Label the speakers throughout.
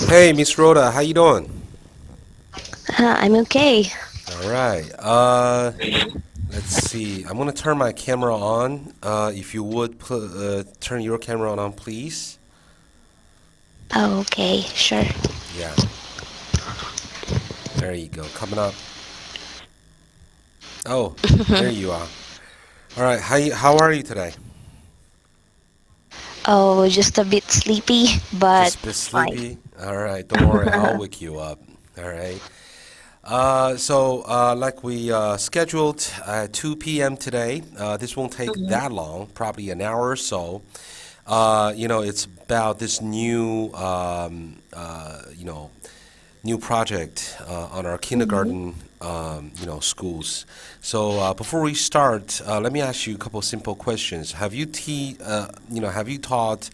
Speaker 1: Hey, Miss Rhoda, how you doing?
Speaker 2: I'm okay.
Speaker 1: All right. Let's see. I'm gonna turn my camera on. If you would put, turn your camera on, please.
Speaker 2: Oh, okay, sure.
Speaker 1: Yeah, there you go. Coming up. Oh, there you are. All right. How are you today?
Speaker 2: Oh, just a bit sleepy, but
Speaker 1: Just a bit
Speaker 2: fine.
Speaker 1: sleepy? All right. Don't worry. I'll wake you up. All right. Like we scheduled at 2 p.m. today, this won't take
Speaker 2: Mhm.
Speaker 1: that long, probably an hour or so. It's about this new project on our
Speaker 2: Mhm.
Speaker 1: kindergarten, schools. So before we start, let me ask you a couple simple questions. Have you taught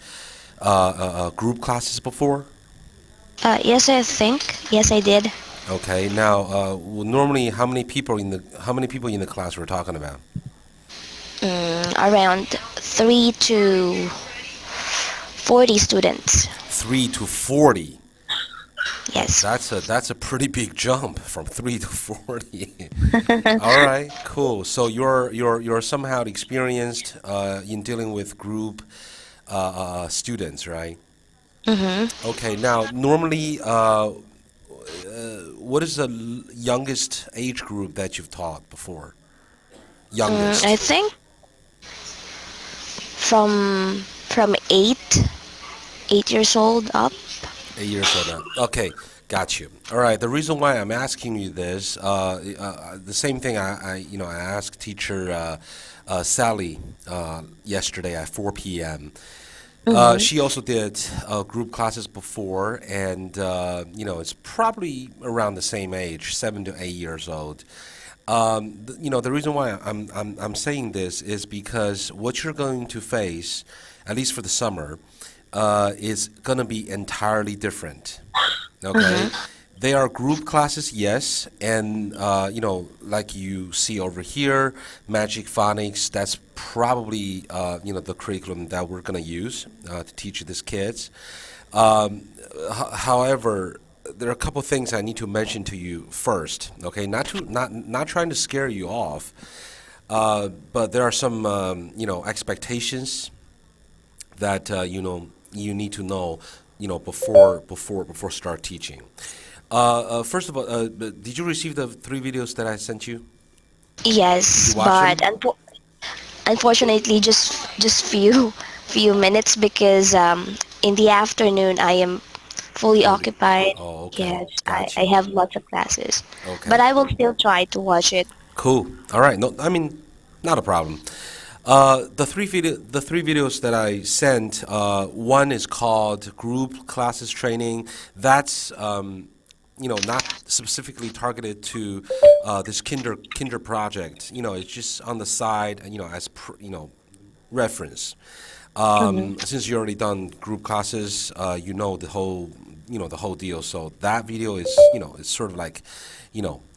Speaker 1: group classes before?
Speaker 2: Yes, I think. Yes, I did.
Speaker 1: Okay. Now, normally, how many people in the class we're talking about?
Speaker 2: Around 3 to 40 students.
Speaker 1: 3 to 40.
Speaker 2: Yes.
Speaker 1: That's a pretty big jump from 3 to 40. All right, cool. So you're somehow experienced in dealing with group students, right?
Speaker 2: Mm-hmm.
Speaker 1: Okay. Now, normally, what is the youngest age group that you've taught before?
Speaker 2: I
Speaker 1: Youngest.
Speaker 2: think from 8 years old up.
Speaker 1: 8 years old now. Okay, got you. All right. The reason why I'm asking you this, the same thing I asked teacher Sally yesterday at 4 p.m.
Speaker 2: Mm-hmm.
Speaker 1: She also did group classes before, and it's probably around the same age, 7 to 8 years old. The reason why I'm saying this is because what you're going to face, at least for the summer, is going to be entirely different. Okay,
Speaker 2: Mm-hmm.
Speaker 1: they are group classes, yes, and like you see over here, Magic Phonics. That's probably the curriculum that we're going to use to teach these kids. However, there are a couple things I need to mention to you first. Okay, not trying to scare you off, but there are some expectations that you need to know before start teaching. First of all, did you receive the 3 videos that I sent you? Did you
Speaker 2: Yes,
Speaker 1: watch
Speaker 2: but
Speaker 1: them?
Speaker 2: unfortunately, just few minutes because in the afternoon I am fully
Speaker 1: Fully.
Speaker 2: occupied.
Speaker 1: Oh, okay,
Speaker 2: Yes,
Speaker 1: got
Speaker 2: I
Speaker 1: you.
Speaker 2: have lots of classes, but
Speaker 1: Okay,
Speaker 2: I will still try to watch it.
Speaker 1: cool. All right. No, I mean, not a problem. The three videos that I sent, one is called Group Classes Training. That's not specifically targeted to this kinder project. It's just on the side, as reference.
Speaker 2: Hmm.
Speaker 1: Since you already done group classes, the whole deal. So that video is it's sort of like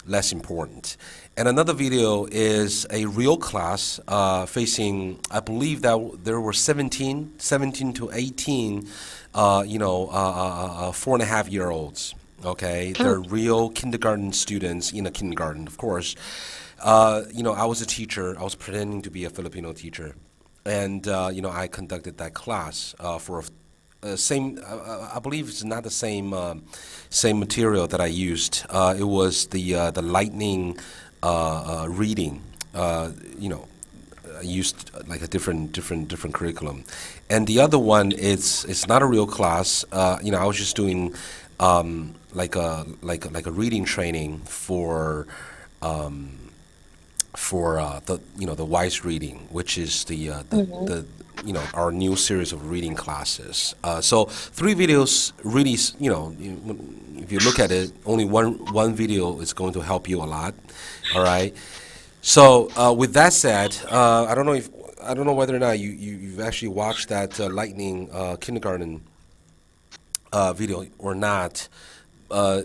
Speaker 1: less important. And another video is a real class facing, I believe that there were 17 to 18, 4.5-year olds. Okay, they're real kindergarten students in a kindergarten, of course. I was a teacher. I was pretending to be a Filipino teacher, and I conducted that class for same. I believe it's not the same material that I used. It was the lightning reading. I used like a different curriculum, and the other one it's not a real class. I was just doing like a reading training for the Wise Reading, which is
Speaker 2: Hmm.
Speaker 1: the our new series of reading classes. So 3 videos really, if you look at it, only one video is going to help you a lot. All right. So with that said, I don't know whether or not you've actually watched that Lightning kindergarten video or not.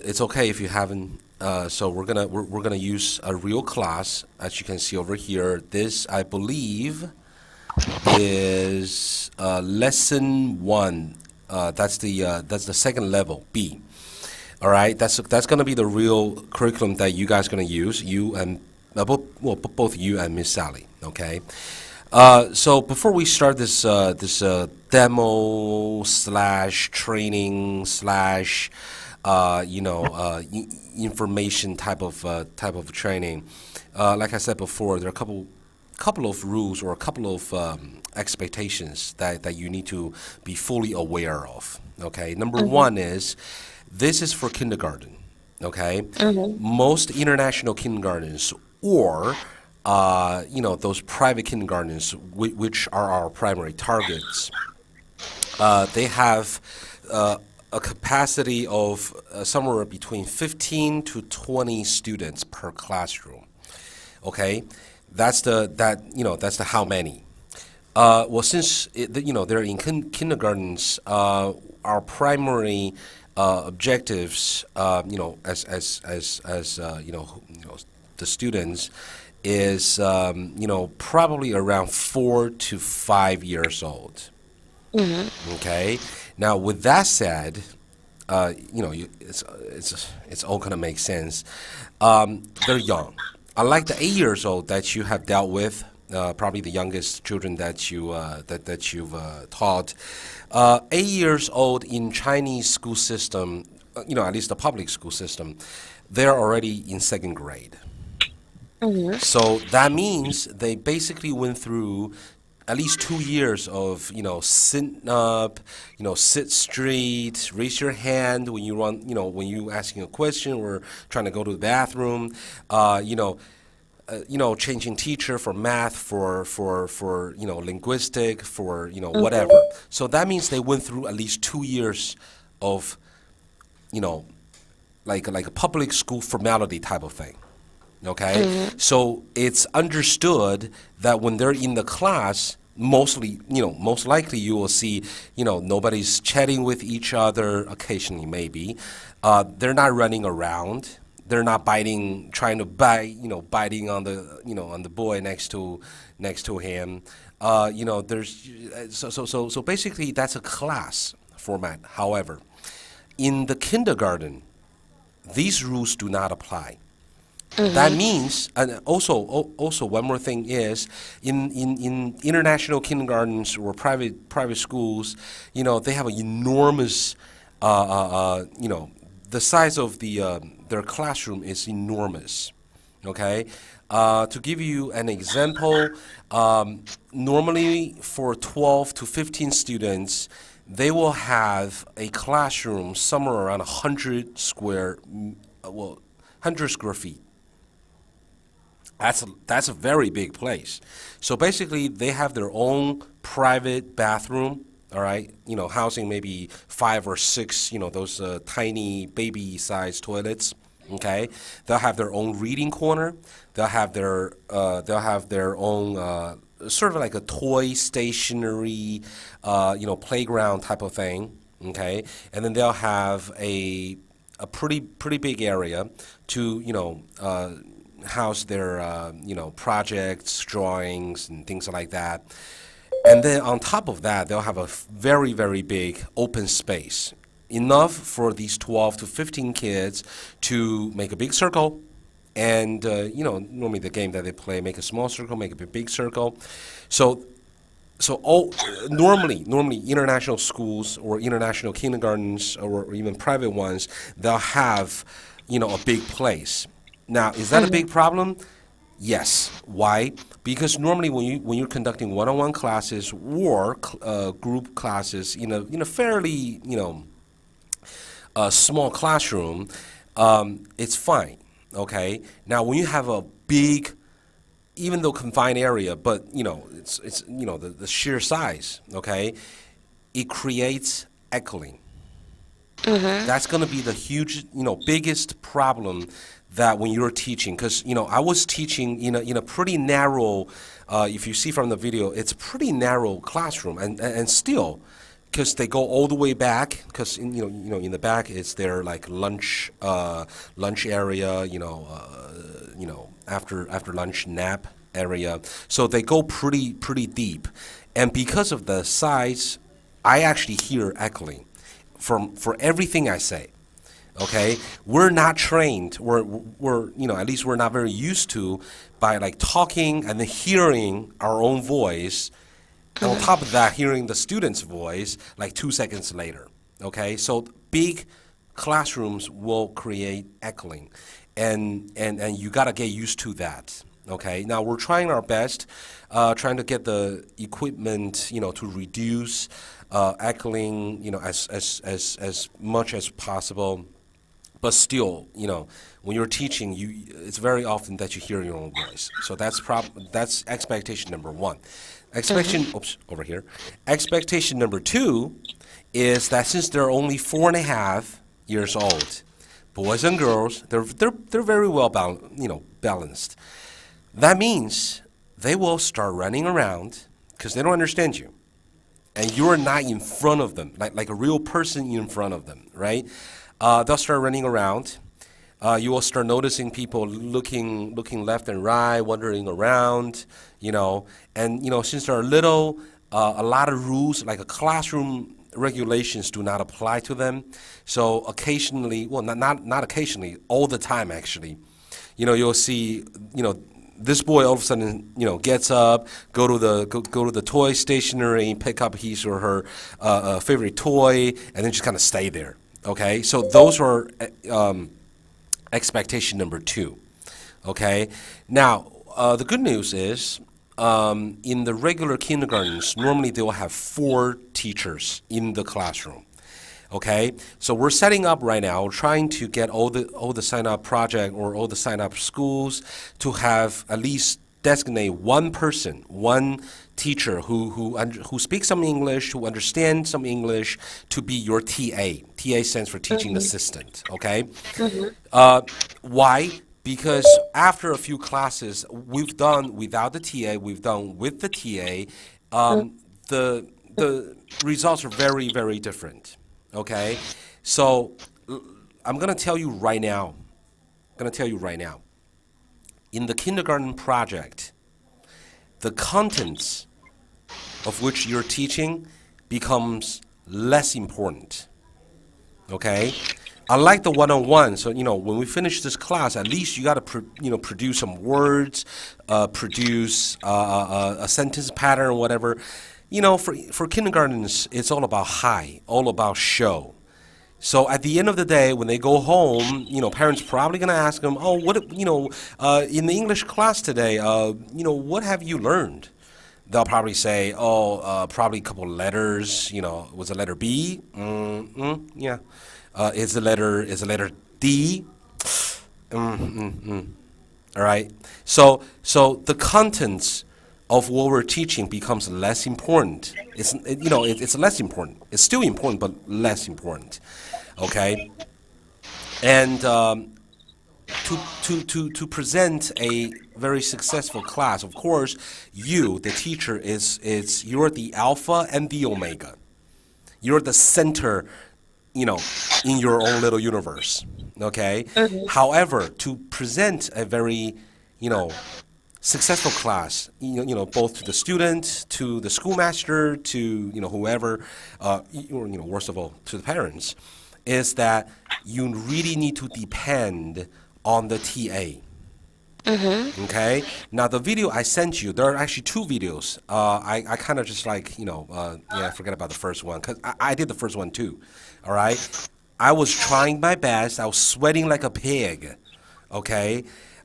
Speaker 1: It's okay if you haven't. So we're gonna use a real class, as you can see over here. This, I believe, is lesson one. That's the second level, B. All right, that's going to be the real curriculum that you guys are going to use. You and both you and Miss Sally. Okay. So before we start this demo slash training slash information type of training, like I said before, there are a couple of rules or a couple of expectations that you need to be fully aware of. Okay, number one is this is for kindergarten. Okay, most international kindergartens or those private kindergartens, which are our primary targets, they have a capacity of somewhere between 15 to 20 students per classroom. Okay, that's the how many. Well, since they're in kindergartens, our primary objectives, the students is probably around 4 to 5 years old. Okay. Now, with that said, it's all gonna make sense. They're young. Unlike the 8 years old that you have dealt with, probably the youngest children that you've taught. 8 years old in Chinese school system, at least the public school system, they're already in second grade. So that means they basically went through at least 2 years of, sitting up, sit straight, raise your hand when you run, when you asking a question or trying to go to the bathroom, changing teacher for math, for linguistic, for whatever. So that means they went through at least 2 years of, like a public school formality type of thing. Okay, so it's understood that when they're in the class, most likely you will see, nobody's chatting with each other. Occasionally, maybe, they're not running around. They're not trying to biting on the boy next to him. There's so basically that's a class format. However, in the kindergarten, these rules do not apply. That means, and also one more thing is, in international kindergartens or private schools, they have an enormous, the size of their classroom is enormous. Okay, to give you an example, normally for 12 to 15 students, they will have a classroom somewhere around 100 square feet. That's a very big place. So basically, they have their own private bathroom. All right, housing maybe 5 or 6, those tiny baby-sized toilets. Okay, they'll have their own reading corner. They'll have their own sort of like a toy stationery, playground type of thing. Okay, and then they'll have a pretty big area to house their projects, drawings, and things like that. And then on top of that, they'll have a very, very big open space, enough for these 12 to 15 kids to make a big circle. And normally the game that they play, make a small circle, make a big circle. So normally international schools or international kindergartens or even private ones, they'll have a big place. Now, is that a big problem? Yes. Why? Because normally when you're conducting one-on-one classes or group classes in a fairly small classroom, it's fine. Okay. Now, when you have a big, even though confined area, but it's the sheer size. Okay, it creates echoing. That's going to be the huge, biggest problem that when you're teaching, because I was teaching in a pretty narrow. If you see from the video, it's a pretty narrow classroom, and still, because they go all the way back, because in the back it's their like lunch area, after lunch nap area. So they go pretty deep, and because of the size I actually hear echoing for everything I say. Okay, we're not trained. We're at least we're not very used to by like talking and then hearing our own voice. On top of that, hearing the student's voice like 2 seconds later. Okay, so big classrooms will create echoing, and you gotta get used to that. Okay, now we're trying our best, trying to get the equipment, to reduce echoing, as much as possible. But still, when you're teaching, it's very often that you hear your own voice. So that's expectation number one. Oops, over here. Expectation number two is that since they're only 4.5 years old, boys and girls, they're very well balanced. That means they will start running around because they don't understand you, and you're not in front of them, like a real person in front of them, right? They'll start running around. You will start noticing people looking left and right, wandering around, and since they're little, a lot of rules, like a classroom regulations, do not apply to them. So occasionally, well, not occasionally, all the time actually, you'll see, this boy all of a sudden, gets up, go to the toy stationery, pick up his or her favorite toy, and then just kind of stay there. Okay, so those are expectation number two. Okay, now the good news is in the regular kindergartens, normally they will have 4 teachers in the classroom. Okay, so we're setting up right now, trying to get all the sign up project or all the sign up schools to have at least designate one person, one teacher who speaks some English, who understands some English, to be your TA. TA stands for teaching assistant. Okay, why? Because after a few classes we've done without the TA, we've done with the TA, the results are very, very different. Okay, so I'm gonna tell you right now. In the kindergarten project, the contents of which you're teaching becomes less important. Okay, unlike the one-on-one. So when we finish this class, at least you got to produce some words, produce a sentence pattern, whatever. For kindergartens, it's all about all about show. So at the end of the day, when they go home, parents probably gonna ask them, "Oh, what in the English class today, what have you learned?" They'll probably say, "Oh, probably a couple letters. Was the letter B? Yeah. Is the letter D? All right. So the contents of what we're teaching becomes less important. It's less important. It's still important, but less important. Okay. And to present a very successful class, of course, you, the teacher, you're the alpha and the omega. You're the center, in your own little universe. Okay. However, to present a very, successful class, both to the student, to the schoolmaster, to whoever, or worst of all, to the parents, is that you really need to depend on the TA. Okay. Now the video I sent you, there are actually 2 videos. I kind of just I forget about the first one because I did the first one too. All right. I was trying my best. I was sweating like a pig. Okay.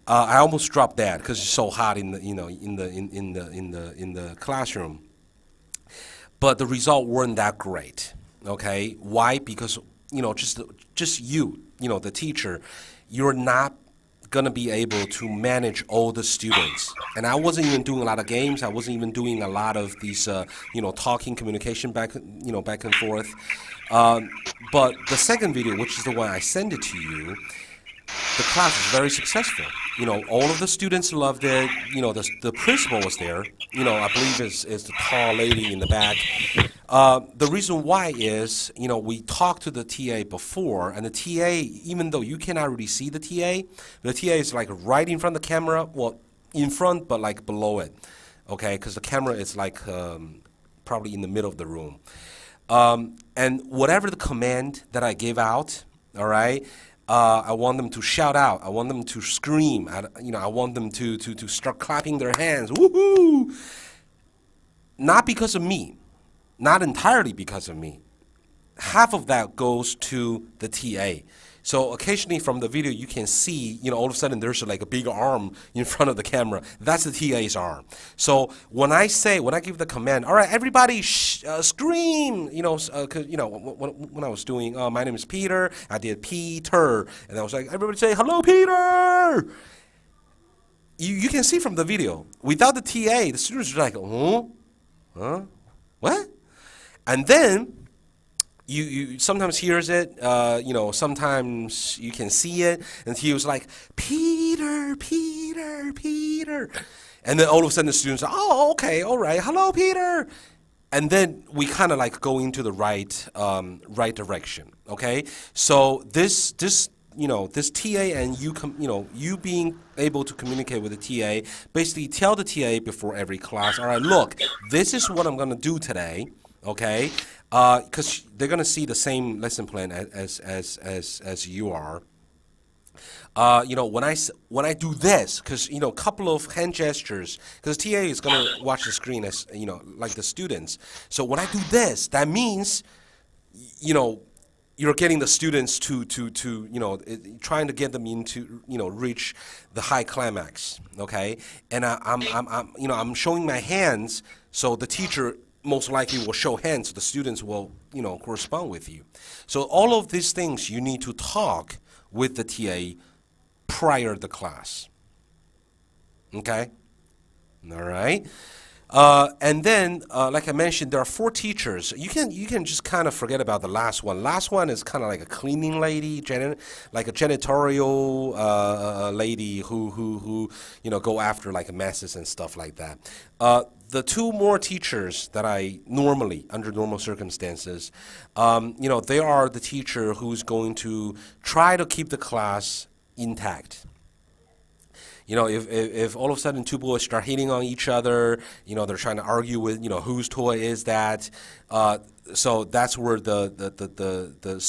Speaker 1: I almost dropped dead because it's so hot in the in the classroom. But the result weren't that great. Okay, why? Because just you, the teacher, you're not gonna be able to manage all the students. And I wasn't even doing a lot of games. I wasn't even doing a lot of these talking, communication back and forth. But the second video, which is the one I sent it to you, the class was very successful. All of the students loved it. The principal was there. I believe is the tall lady in the back. The reason why is, we talked to the TA before, and the TA, even though you cannot really see the TA is like right in front of the camera. Well, in front, but like below it. Okay, because the camera is like probably in the middle of the room. And whatever the command that I give out, all right, I want them to shout out. I want them to scream. I want them to start clapping their hands. Woohoo! Not because of me, not entirely because of me. Half of that goes to the TA. So occasionally from the video you can see, all of a sudden there's like a big arm in front of the camera. That's the TA's arm. So when I give the command, all right, everybody scream, 'cause, when I was doing, my name is Peter, I did Peter, and I was like, everybody say, hello, Peter. You can see from the video, without the TA, the students are like, huh? What? And then you sometimes hears it, sometimes you can see it, and he was like, Peter, Peter, Peter. And then all of a sudden the students are, oh, okay, all right, hello, Peter. And then we kind of like go into the right direction, okay? So this TA and you being able to communicate with the TA, basically tell the TA before every class, all right, look, this is what I'm going to do today, okay? Because they're going to see the same lesson plan as you are. When I do this, because a couple of hand gestures, because TA is going to watch the screen as like the students. So when I do this, that means you're getting the students to trying to get them into reach the high climax, okay? And I'm showing my hands, so the teacher most likely will show hands, so the students will correspond with you. So all of these things you need to talk with the TA prior to the class, okay? All right. And then, like I mentioned, there are 4 teachers. You can just kind of forget about the last one. Last one is kind of like a cleaning lady, like a janitorial lady who go after like messes and stuff like that. The 2 more teachers that I normally, under normal circumstances, they are the teacher who's going to try to keep the class intact. If all of a sudden 2 boys start hitting on each other, they're trying to argue with, whose toy is that. So that's where the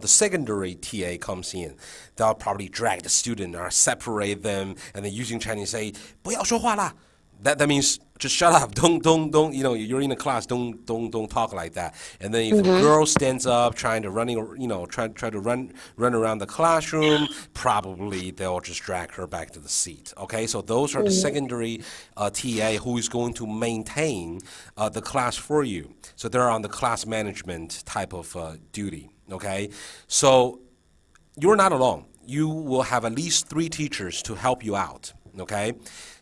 Speaker 1: secondary TA comes in. They'll probably drag the student or separate them, and then using Chinese say, 不要说话啦. That means just shut up. Don't. You're in a class. Don't talk like that. And then if a girl stands up trying to try to run around the classroom, probably they'll just drag her back to the seat. Okay, so those are the secondary TA who is going to maintain the class for you. So they're on the class management type of duty. Okay, so you're not alone. You will have at least 3 teachers to help you out. Okay,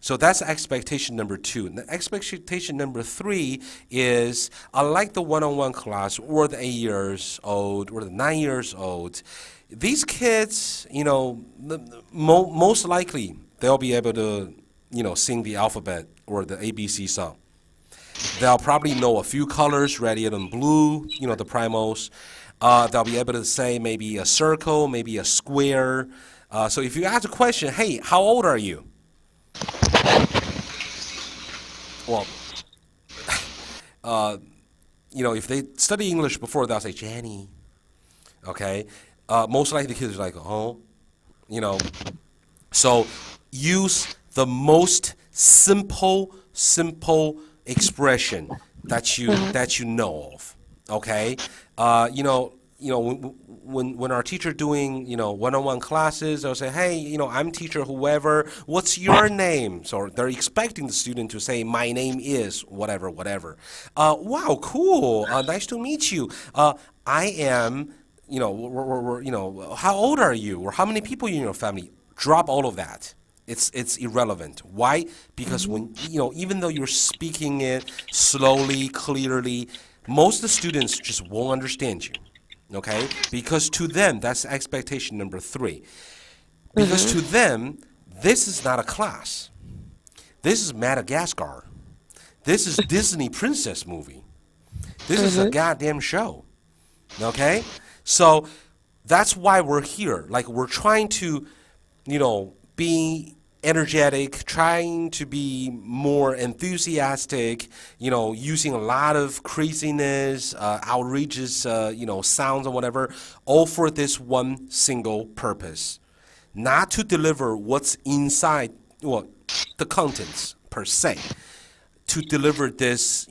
Speaker 1: so that's expectation number 2. And the expectation number 3 is, unlike the one-on-one class or the 8 years old or the 9 years old, these kids, most likely they'll be able to, sing the alphabet or the ABC song. They'll probably know a few colors, red, yellow, and blue, the primals. They'll be able to say maybe a circle, maybe a square. So if you ask a question, hey, how old are you? Well, if they study English before, they'll say Jenny. Okay, most likely the kids are like, oh, So use the most simple expression that you know of. Okay, when our teacher doing one-on-one classes, they'll say, hey, I'm teacher whoever, what's your name? So they're expecting the student to say, my name is whatever. Wow, cool, nice to meet you. I am, how old are you, or how many people in your family? Drop all of that. It's irrelevant. Why? Because when even though you're speaking it slowly, clearly, most of the students just won't understand you. Okay? Because to them, that's expectation number 3. Because to them, this is not a class. This is Madagascar. This is Disney princess movie. This is a goddamn show. Okay? So that's why we're here. Like, we're trying to, be energetic, trying to be more enthusiastic, using a lot of craziness, outrageous, sounds or whatever, all for this one single purpose. Not to deliver what's inside, the contents per se, to deliver this,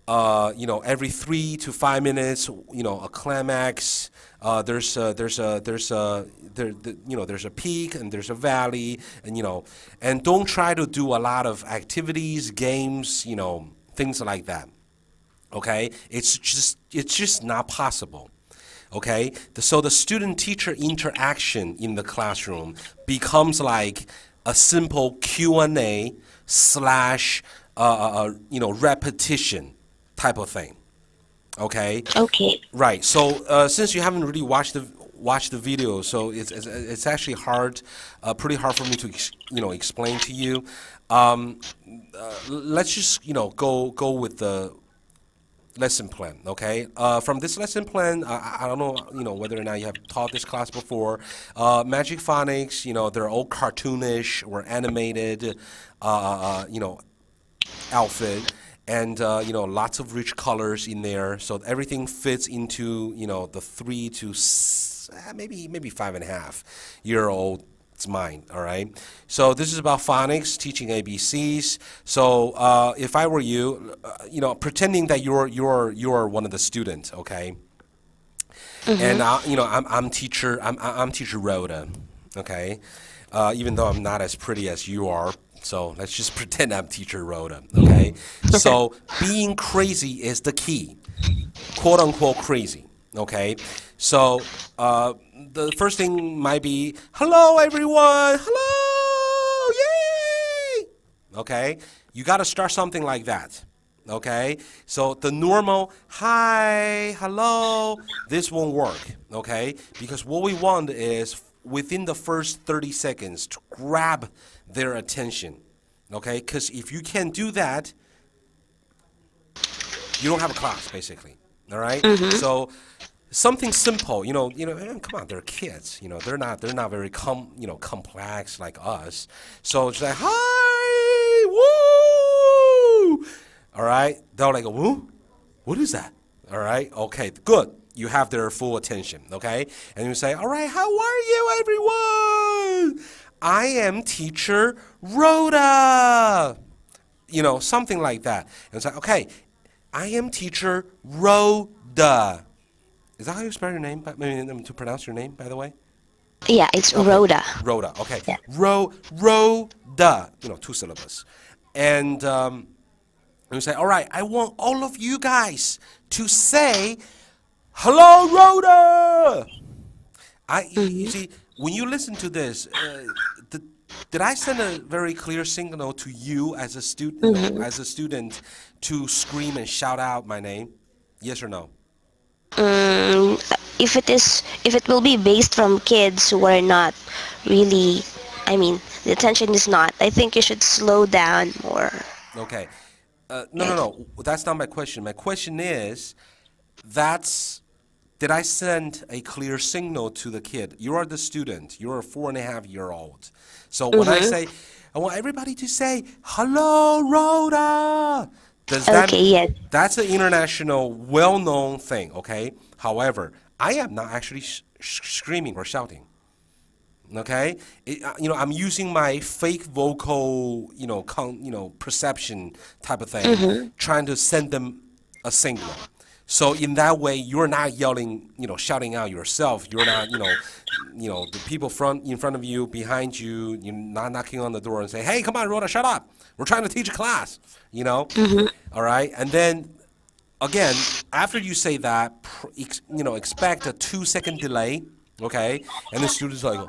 Speaker 1: every 3 to 5 minutes, a climax. There's a peak and there's a valley, and don't try to do a lot of activities, games, things like that. Okay, it's just not possible. Okay, so the student-teacher interaction in the classroom becomes like a simple Q&A slash repetition type of thing. Okay.
Speaker 2: Okay.
Speaker 1: Right. So since you haven't really watched the video, so it's actually pretty hard for me to explain to you. Let's just go with the lesson plan. Okay. From this lesson plan, I don't know whether or not you have taught this class before. Magic Phonics, they're all cartoonish or animated, outfit. And lots of rich colors in there, so everything fits into the 3 to maybe 5.5-year-old's mind. All right. So this is about phonics, teaching ABCs. So if I were you, pretending that you're one of the students, okay. And I'm teacher Rhoda, okay. Even though I'm not as pretty as you are. So let's just pretend I'm teacher Rhoda, okay? So being crazy is the key, quote unquote crazy, okay? So the first thing might be, hello everyone, hello, yay! Okay? You got to start something like that, okay? So the normal, hi, hello, this won't work, okay? Because what we want is within the first 30 seconds to grab their attention, okay? Because if you can't do that, you don't have a class, basically. All right. So something simple, come on, they're kids, they're not very complex like us. So it's like, hi, woo, all right. They're like, woo, what is that? All right, okay, good. You have their full attention, okay? And you say, all right, how are you, everyone? I am teacher Rhoda. Something like that. And it's like, okay, I am teacher Rhoda. Is that how you spell your name? To pronounce your name, by the way?
Speaker 2: Yeah, it's
Speaker 1: Okay.
Speaker 2: Rhoda.
Speaker 1: Rhoda, okay.
Speaker 2: Yeah.
Speaker 1: Rhoda, 2 syllables. And you say, all right, I want all of you guys to say, hello, Rhoda. You see, when you listen to this, did I send a very clear signal to you as a student, to scream and shout out my name? Yes or no?
Speaker 2: If it will be based from kids who are not really, the attention is not. I think you should slow down more.
Speaker 1: Okay. No. That's not my question. My question is, did I send a clear signal to the kid? You are the student. You're a 4.5-year-old. So when I say, I want everybody to say, hello, Rhoda.
Speaker 2: Okay, yes.
Speaker 1: That's an international, well-known thing, okay? However, I am not actually screaming or shouting. Okay, I'm using my fake vocal, perception type of thing, trying to send them a signal. So in that way, you're not yelling, shouting out yourself. You're not, the people in front of you, behind you, you're not knocking on the door and say, hey, come on, Rhoda, shut up. We're trying to teach a class, All right, and then again, after you say that, expect a 2-second delay, okay, and the students are like,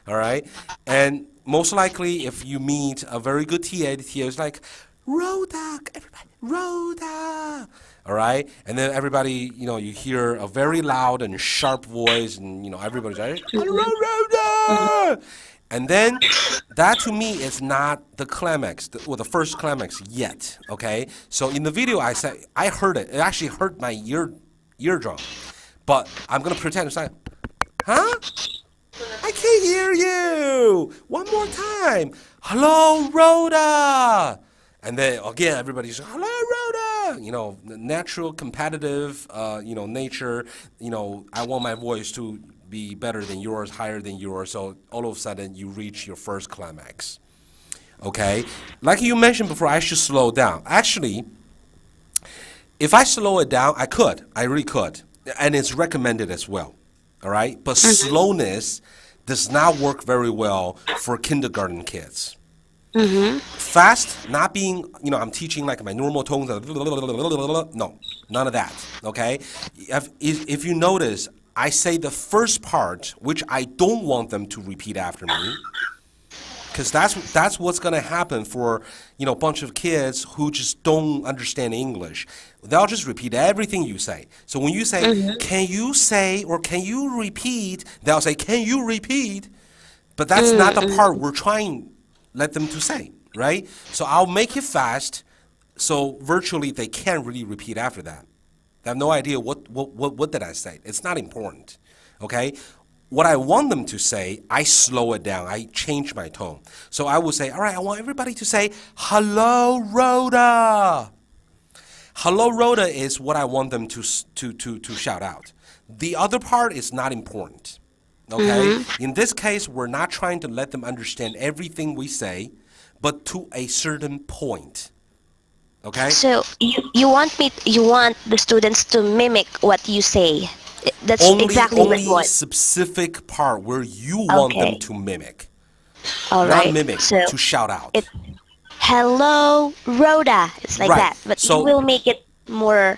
Speaker 1: all right, and most likely, if you meet a very good TA, the TA is like, Rhoda, everybody, Rhoda, all right, and then everybody, you hear a very loud and sharp voice, and everybody's like, hello, Rhoda, and then that to me is not the climax, the first climax yet, okay? So in the video, I said I heard it. It actually hurt my eardrum, but I'm gonna pretend it's like, huh? I can't can't hear you. One more time. Hello, Rhoda. And then again, everybody's hello, Rhoda. Natural competitive, nature. I want my voice to be better than yours, higher than yours. So all of a sudden, you reach your first climax. Okay, like you mentioned before, I should slow down. Actually, if I slow it down, I could. I really could, and it's recommended as well. All right, but slowness does not work very well for kindergarten kids. Fast, not being, I'm teaching like my normal tones. No, none of that. Okay, if you notice, I say the first part, which I don't want them to repeat after me, because that's what's going to happen for a bunch of kids who just don't understand English. They'll just repeat everything you say. So when you say, can you say or can you repeat, they'll say, can you repeat? But that's not the part we're trying let them to say, right? So I'll make it fast, so virtually they can't really repeat after that. They have no idea what did I say. It's not important, okay? What I want them to say, I slow it down. I change my tone. So I will say, all right, I want everybody to say, hello, Rhoda. Hello, Rhoda is what I want them to shout out. The other part is not important. Okay? In this case, we're not trying to let them understand everything we say, but to a certain point. Okay?
Speaker 2: So you want the students to mimic what you say. That's exactly what
Speaker 1: Only
Speaker 2: you want.
Speaker 1: specific part where you want them
Speaker 2: Okay.
Speaker 1: to mimic.
Speaker 2: All
Speaker 1: Not
Speaker 2: right.
Speaker 1: mimic,
Speaker 2: So
Speaker 1: to shout out.
Speaker 2: it hello Rhoda. It's like
Speaker 1: Right.
Speaker 2: that, but
Speaker 1: So
Speaker 2: you will make it more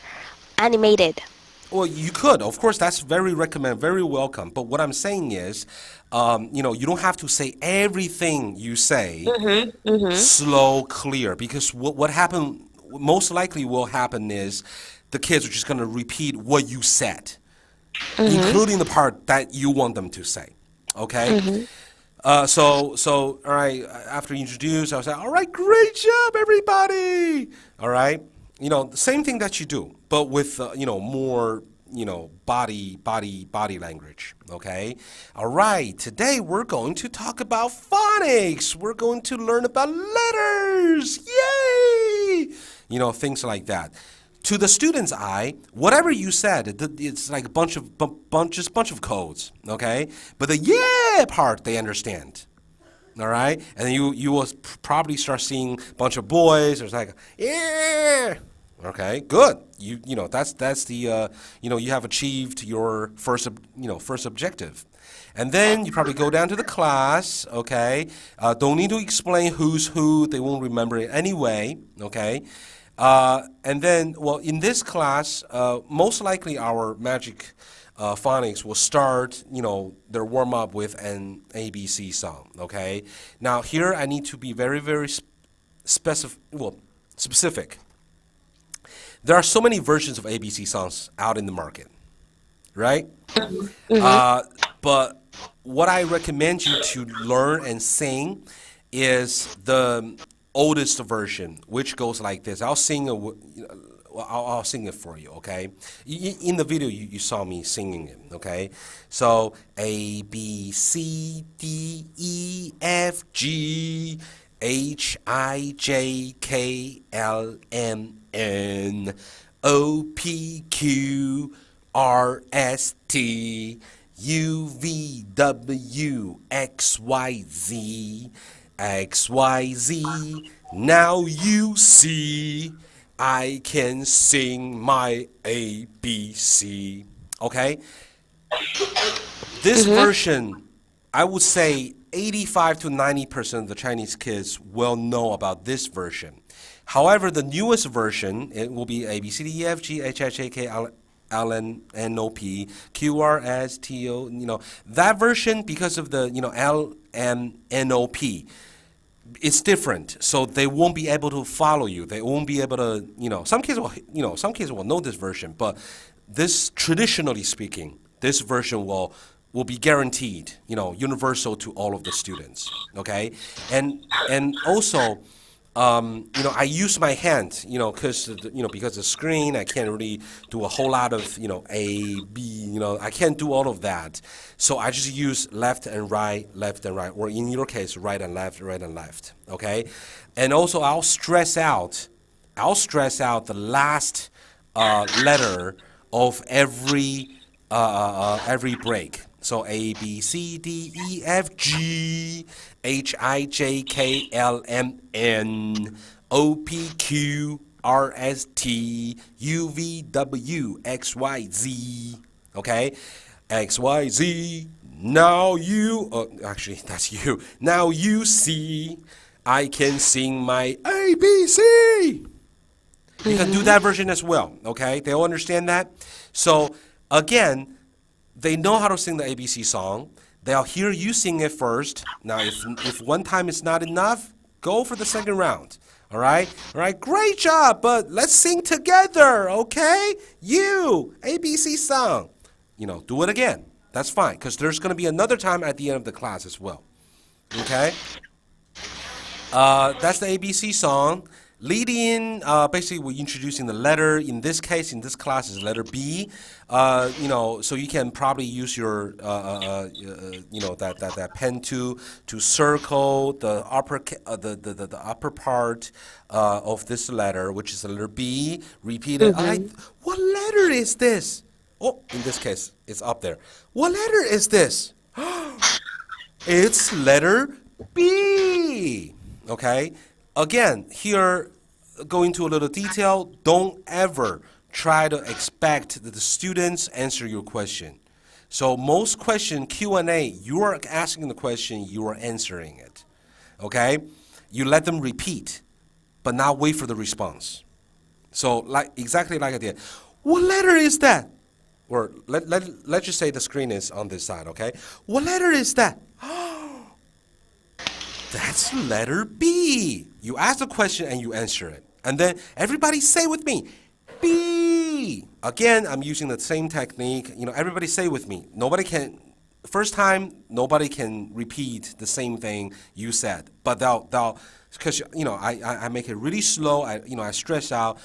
Speaker 2: animated.
Speaker 1: Well, you could. Of course, that's very very welcome. But what I'm saying is, you don't have to say everything you say slow, clear, because most likely will happen is the kids are just going to repeat what you said, including the part that you want them to say. Okay? So, all right, after you introduce, I'll say, all right, great job, everybody. All right? The same thing that you do, but with, more, body language. Okay? All right, today we're going to talk about phonics. We're going to learn about letters. Yay! Things like that. To the student's eye, whatever you said, it's like a bunch of codes, okay? But the yeah part they understand, all right? And you will probably start seeing a bunch of boys. It's like yeah, okay, good. That's the you have achieved your first objective. And then you probably go down to the class, okay? Don't need to explain who's who. They won't remember it anyway, okay? And then, well, in this class, most likely our magic phonics will start, their warm-up with an ABC song, okay? Now, here I need to be very specific. There are so many versions of ABC songs out in the market, right? But what I recommend you to learn and sing is the oldest version, which goes like this. I'll sing it for you, okay? In the video, you saw me singing it, okay? So A, B, C, D, E, F, G, H, I, J, K, L, M, N, O, P, Q, R, S, T, U, V, W, X, Y, Z, X, Y, Z. Now you see I can sing my ABC. Okay? This version, I would say 85 to 90% of the Chinese kids will know about this version. However, the newest version, it will be A, B, C, D, E, F, G, H, I, J, K, L, N, O, P, Q, R, S, T, O, that version, because of the, L, M, N, O, P, it's different, so they won't be able to follow you. They won't be able to, some kids will know this version, but traditionally speaking, this version will be guaranteed, universal to all of the students. Okay, and also, I use my hand, because the screen, I can't really do a whole lot of, A, B, I can't do all of that. So I just use left and right, or in your case, right and left, okay? And also I'll stress out the last letter of every break. So A, B, C, D, E, F, G, H, I, J, K, L, M, N, O, P, Q, R, S, T, U, V, W, X, Y, Z. Okay? X, Y, Z. Now actually, that's you. Now you see, I can sing my ABC. You can do that version as well, okay? They all understand that? So, again, they know how to sing the ABC song. They'll hear you sing it first. Now, if one time is not enough, go for the second round. All right? All right, great job, but let's sing together, okay? You, ABC song. Do it again. That's fine, because there's going to be another time at the end of the class as well. Okay? That's the ABC song. Leading, basically, we're introducing the letter. In this case, in this class, is letter B. So you can probably use your, that pen to circle the the upper part of this letter, which is the letter B. Repeat it. What letter is this? Oh, in this case, it's up there. What letter is this? It's letter B. Okay? Again, here, go into a little detail. Don't ever try to expect that the students answer your question. So most question, Q&A, you are asking the question, you are answering it. Okay? You let them repeat, but not wait for the response. So exactly like I did. What letter is that? Or let's just say the screen is on this side, okay? What letter is that? That's letter B. You ask the question and you answer it. And then everybody say with me, B. Again, I'm using the same technique. Everybody say with me. First time, nobody can repeat the same thing you said. But they'll, because, I make it really slow. I stress out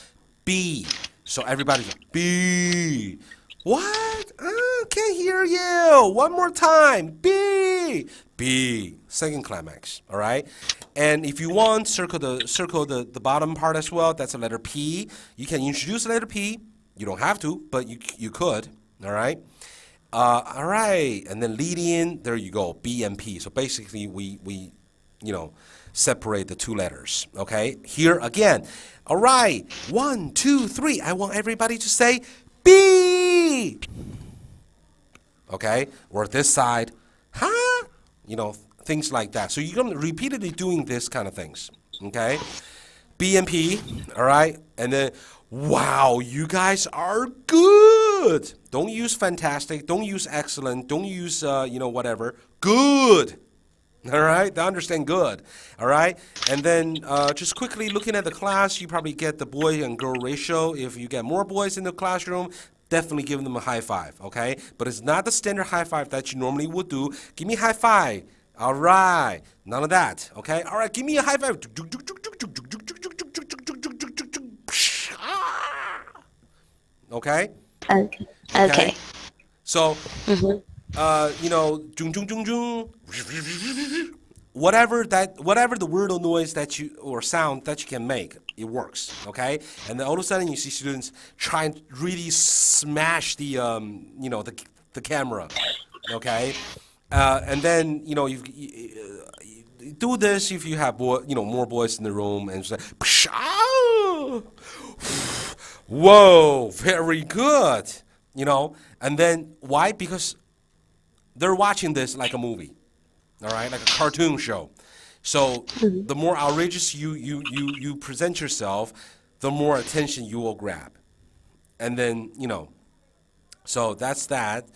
Speaker 1: B. So everybody's like, B. What? Can't hear you. One more time. B. B. Second climax. All right. And if you want, circle the bottom part as well. That's a letter P. You can introduce the letter P. You don't have to, but you could. All right. All right. And then lead in. There you go. B and P. So basically, we separate the two letters. Okay. Here again. All right. 1, 2, 3. I want everybody to say B. Okay? Or this side, huh? Things like that. So you're going to repeatedly doing this kind of things. Okay? B and P, all right? And then, wow, you guys are good. Don't use fantastic. Don't use excellent. Don't use, whatever. Good. All right? They understand good. All right? And then just quickly looking at the class, you probably get the boy and girl ratio. If you get more boys in the classroom, definitely give them a high five, okay? But it's not the standard high five that you normally would do. Give me a high five. All right. None of that, okay? All right, give me a high five. Okay?
Speaker 2: Okay.
Speaker 1: So, whatever the word or noise or sound that you can make, it works, okay? And then all of a sudden you see students try and really smash the camera, okay? And then you do this if you have more boys in the room and say, whoa, very good, And then why? Because they're watching this like a movie. All right, like a cartoon show. So the more outrageous you present yourself, the more attention you will grab. And then, so that's that.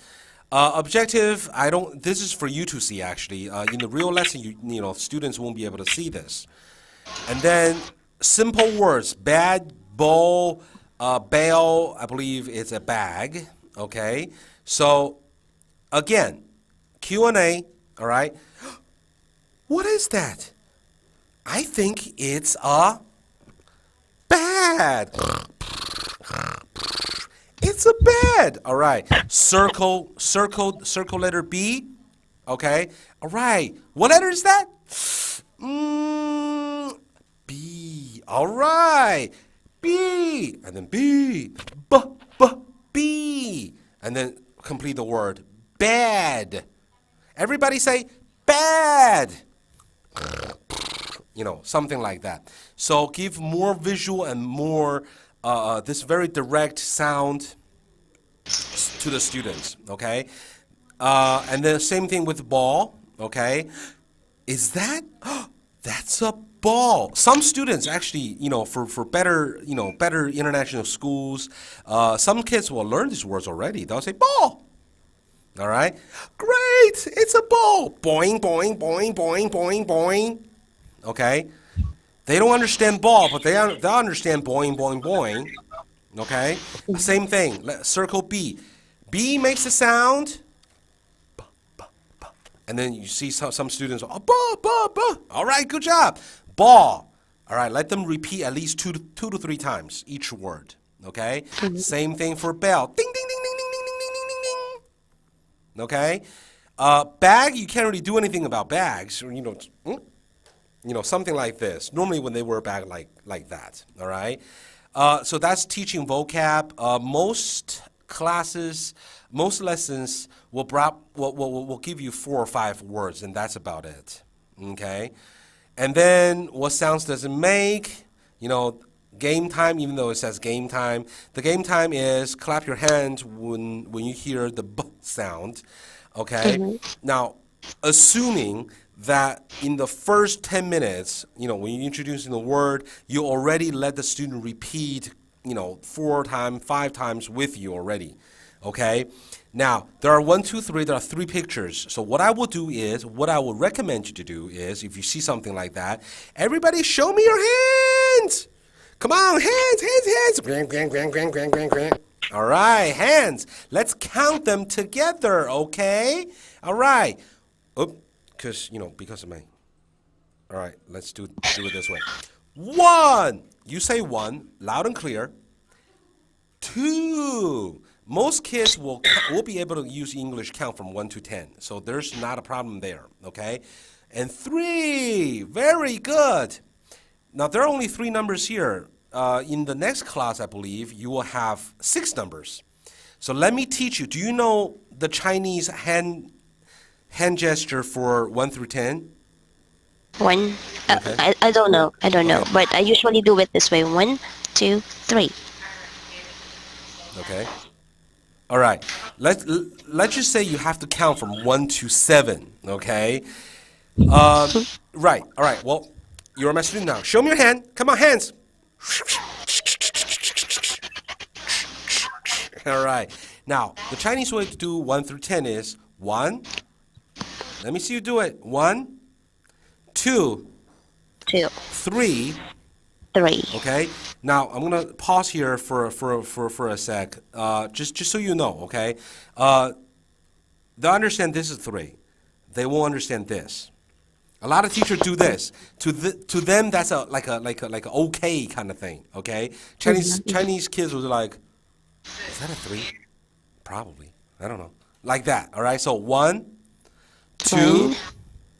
Speaker 1: Objective, this is for you to see actually. In the real lesson, students won't be able to see this. And then simple words, bad, bowl, bail, I believe it's a bag, okay? So again, Q&A, all right? What is that? I think it's a bed. It's a bed. All right. Circle letter B. Okay. All right. What letter is that? B. All right. B. And then B. B. And then complete the word. Bed. Everybody say bed. Something like that. So give more visual and more this very direct sound to the students, okay? And then same thing with ball, okay? Is that, that's a ball. Some students actually, for better, better international schools, some kids will learn these words already. They'll say ball. All right? Great, it's a ball. Boing, boing, boing, boing, boing, boing. Okay? They don't understand ball, but they understand boing, boing, boing. Okay? Same thing. Circle B. B makes a sound. And then you see some students, all right, good job. Ball. All right, let them repeat at least two to three times each word. Okay? Same thing for bell. Ding, ding, ding, ding, ding, ding, ding, ding, ding, ding. Okay? Bag, you can't really do anything about bags. Something like this. Normally when they wear a bag like that, all right? So that's teaching vocab. Most classes, most lessons will give you 4 or 5 words, and that's about it, okay? And then what sounds does it make? Game time, even though it says game time, the game time is clap your hands when you hear the B sound, okay? Now, assuming that in the first 10 minutes, when you're introducing the word, you already let the student repeat, 4 times, 5 times with you already, okay? Now, there are 1, 2, 3, there are 3 pictures. So what I will do is, what I will recommend you to do is, if you see something like that, everybody show me your hands! Come on, hands! All right, hands. Let's count them together, okay? All right. Because of me. All right, let's do it this way. 1. You say 1, loud and clear. 2. Most kids will be able to use English count from 1 to 10, so there's not a problem there, okay? And 3. Very good. Now, there are only 3 numbers here. In the next class, I believe, you will have 6 numbers. So let me teach you. Do you know the Chinese hand gesture for 1 through 10?
Speaker 2: 1.
Speaker 1: Okay.
Speaker 2: I don't know. I don't know.
Speaker 1: Okay.
Speaker 2: But I usually do it this way. 1, 2, 3.
Speaker 1: Okay. All right. Let's just say you have to count from 1 to 7. Okay. Right. All right. Well, you're my student now. Show me your hand. Come on, hands. All right. Now, the Chinese way to do 1 through 10 is 1. Let me see you do it. 1, 2,
Speaker 2: 2,
Speaker 1: 3.
Speaker 2: 3.
Speaker 1: Okay. Now I'm gonna pause here for a sec. Just so you know. Okay. They'll understand this is 3. They won't understand this. A lot of teachers do this. To them, that's like a okay kind of thing. Okay. Chinese kids was like, is that a 3? Probably. I don't know. Like that. All right. So 1, 2,
Speaker 2: 1,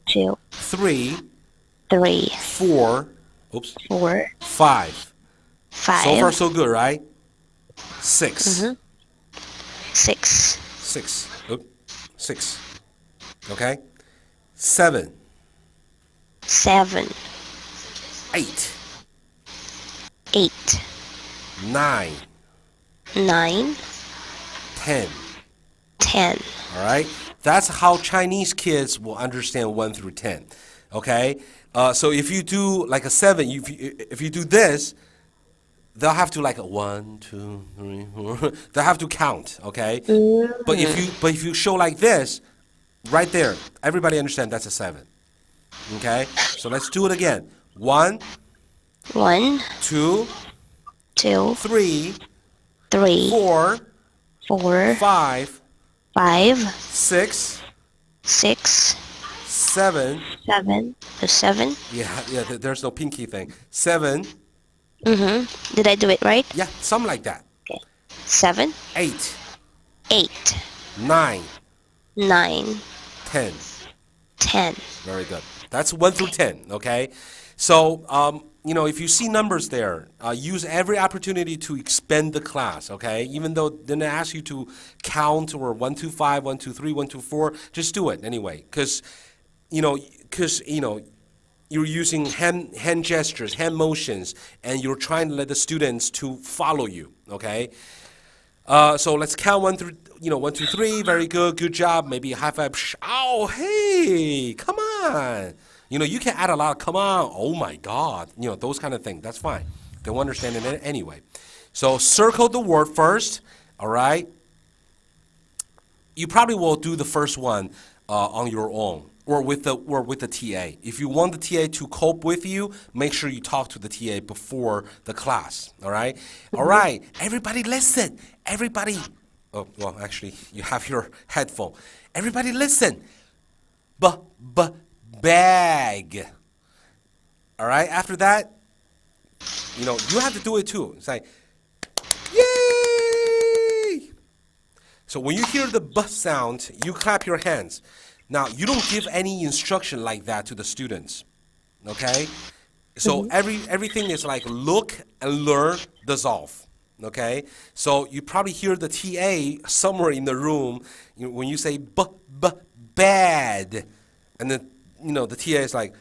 Speaker 2: 2,
Speaker 1: 3,
Speaker 2: 3,
Speaker 1: 4. Oops.
Speaker 2: 4,
Speaker 1: 5.
Speaker 2: 5.
Speaker 1: So far, so good, right? 6.
Speaker 2: 6.
Speaker 1: 6. Oop. 6. Okay. 7.
Speaker 2: 7.
Speaker 1: 8.
Speaker 2: 8.
Speaker 1: 9.
Speaker 2: 9.
Speaker 1: 10.
Speaker 2: 10.
Speaker 1: All right. That's how Chinese kids will understand 1 through 10. Okay. So if you do like a 7, if you do this, they'll have to like a 1, 2, 3, 4. They'll have to count. Okay. But if you show like this, right there, everybody understand that's a 7. Okay. So let's do it again. 1,
Speaker 2: 1,
Speaker 1: 2,
Speaker 2: 2,
Speaker 1: 3,
Speaker 2: 3,
Speaker 1: 4,
Speaker 2: 4,
Speaker 1: 5,
Speaker 2: 5,
Speaker 1: 6,
Speaker 2: 6,
Speaker 1: 7.
Speaker 2: 7. The 7.
Speaker 1: Yeah, yeah. There's no pinky thing. 7.
Speaker 2: Mm-hmm. Did I do it right?
Speaker 1: Yeah, something like that.
Speaker 2: Okay. 7,
Speaker 1: 8,
Speaker 2: 8,
Speaker 1: 9,
Speaker 2: 9,
Speaker 1: 10.
Speaker 2: 10.
Speaker 1: Very good. That's 1 through 10, okay? So, if you see numbers there, use every opportunity to expand the class, okay? Even though then they ask you to count or 1, 2, 5, 1, 2, 3, 1, 2, 4, just do it anyway. Because, you're using hand gestures, hand motions, and you're trying to let the students to follow you, okay? So let's count 1 through, 1, 2, 3. Very good. Good job. Maybe a high five. Oh, hey, come on. You can add a lot of come on. Oh my God. Those kind of things. That's fine. They'll understand it anyway. So circle the word first. All right. You probably will do the first one on your own or with the TA. If you want the TA to cope with you, make sure you talk to the TA before the class. All right. All right. Everybody listen. Everybody. Oh, well, actually, you have your headphone. Everybody listen. Bag. All right. After that, you have to do it too. It's like, yay! So when you hear the b sound, you clap your hands. Now, you don't give any instruction like that to the students. Okay? So everything is like look and learn, dissolve. Okay? So you probably hear the TA somewhere in the room when you say bad. And then, the TA is like,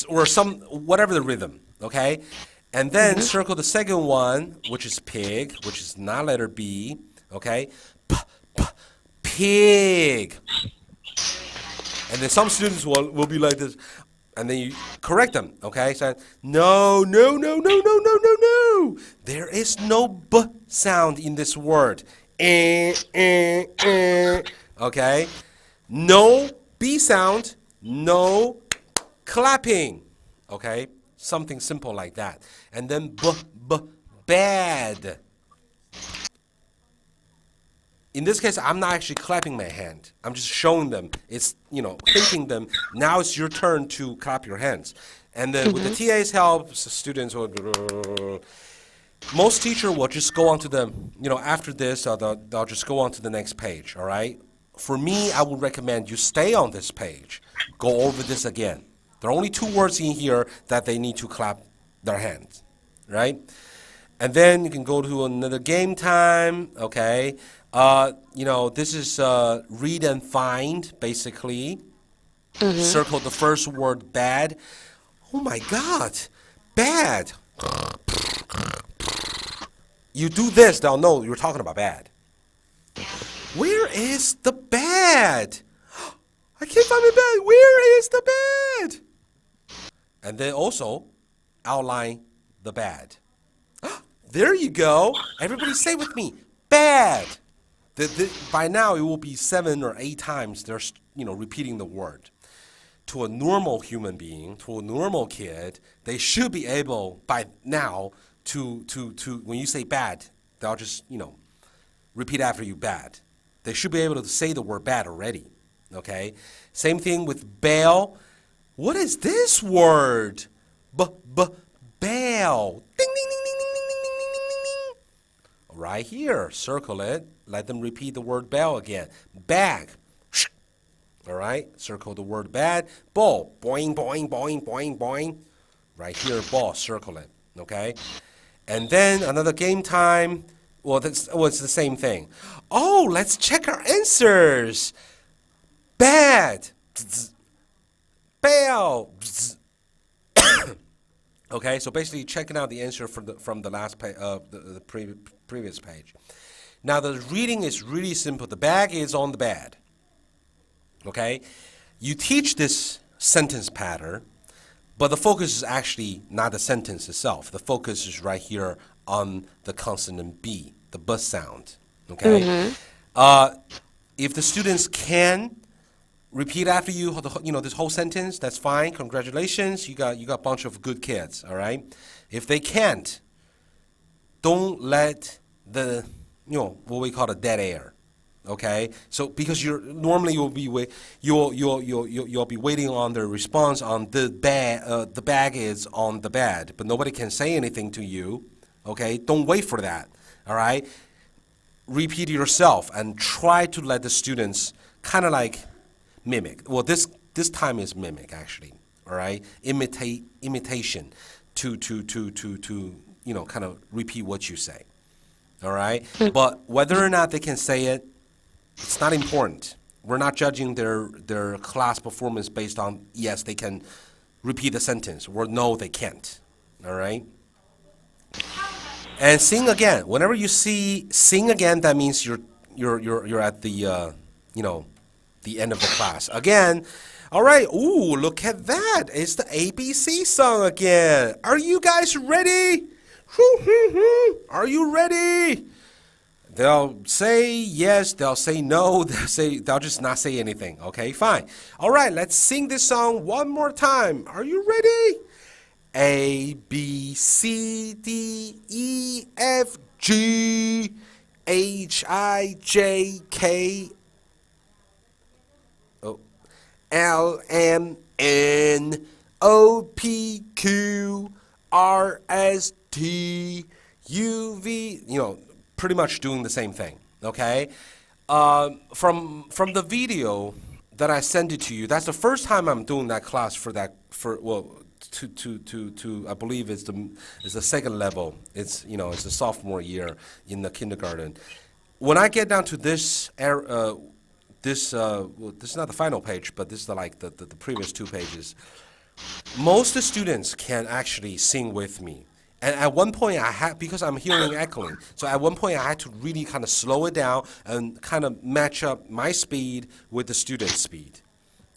Speaker 1: or some, whatever the rhythm. Okay? And then circle the second one, which is pig, which is not letter B. Okay? Pig. And then some students will be like this, and then you correct them, okay? So, no. There is no b sound in this word. Okay? No b sound, no clapping. Okay? Something simple like that. And then bad. In this case, I'm not actually clapping my hand. I'm just showing them. It's, thinking them. Now it's your turn to clap your hands. And then with the TA's help, students will... Most teacher will just go on to the, after this, they'll just go on to the next page, all right? For me, I would recommend you stay on this page. Go over this again. There are only 2 words in here that they need to clap their hands, right? And then you can go to another game time, okay? This is read and find, basically. Circle the first word, bad. Oh my God, bad. You do this, they'll know you're talking about bad. Where is the bad? I can't find my bad. Where is the bad? And then also outline the bad. There you go. Everybody say with me, bad. By now, it will be 7 or 8 times they're repeating the word. To a normal human being, to a normal kid, they should be able by now to when you say bad, they'll just repeat after you bad. They should be able to say the word bad already. Okay. Same thing with bail. What is this word? Bail. Ding ding ding ding ding ding ding ding ding ding ding. Right here, circle it. Let them repeat the word bail again. Bag. All right, circle the word bad. Ball. Boing, boing, boing, boing, boing. Right here, ball. Circle it. Okay. And then another game time. Well, it's the same thing. Oh, let's check our answers. Bad. Bail. Okay, so basically checking out the answer from the last page, the previous page. Now the reading is really simple. The bag is on the bed. Okay, you teach this sentence pattern, but the focus is actually not the sentence itself. The focus is right here on the consonant B, the B sound. Okay, if the students can repeat after you, this whole sentence, that's fine. Congratulations, you got a bunch of good kids. All right. If they can't, don't let the what we call the dead air. Okay, so because you'll be you'll be waiting on the response on the bag is on the bed, but nobody can say anything to you. Okay, don't wait for that. All right, repeat yourself and try to let the students kind of like mimic. Well, this time is mimic actually. All right, imitation to kind of repeat what you say. All right, but whether or not they can say it, it's not important. We're not judging their class performance based on yes they can repeat the sentence or no they can't. All right. And sing again. Whenever you see sing again, that means you're at the the end of the class again. All right. Ooh, look at that! It's the ABC song again. Are you guys ready? Are you ready? They'll say yes, they'll say no, they'll just not say anything. Okay, fine. All right, let's sing this song one more time. Are you ready? A B C D E F G H I J K L M N O P Q R S T U V. Pretty much doing the same thing. Okay, from the video that I sent it to you, that's the first time I'm doing that class to I believe it's the second level. It's it's the sophomore year in the kindergarten. When I get down to this this is not the final page, but this is the previous two pages. Most of the students can actually sing with me. And at one point, because I'm hearing echoing, so at one point I had to really kind of slow it down and kind of match up my speed with the student's speed.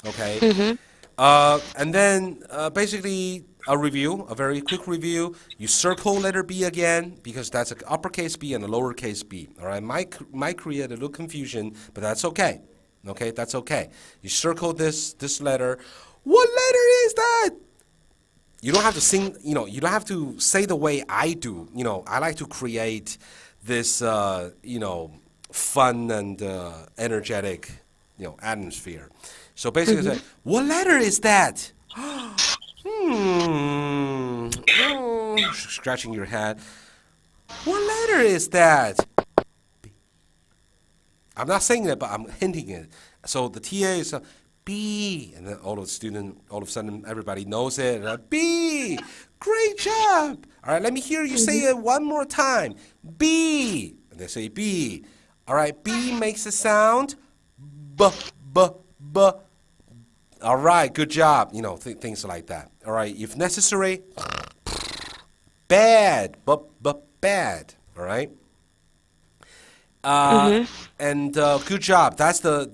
Speaker 1: Okay? And then basically a very quick review. You circle letter B again because that's an uppercase B and a lowercase b. All right? Might create a little confusion, but that's okay. Okay? That's okay. You circle this letter. What letter is that? You don't have to sing, you don't have to say the way I do. I like to create this, fun and energetic, atmosphere. So basically, say, what letter is that? Scratching your head. What letter is that? I'm not saying it, but I'm hinting it. So the TA is B, and then all of a sudden, everybody knows it. B, great job. All right, let me hear you say it one more time. B, and they say B. All right, B makes a sound. B, b, b. All right, good job. Things like that. All right, if necessary, bad, bad. All right. And good job. That's going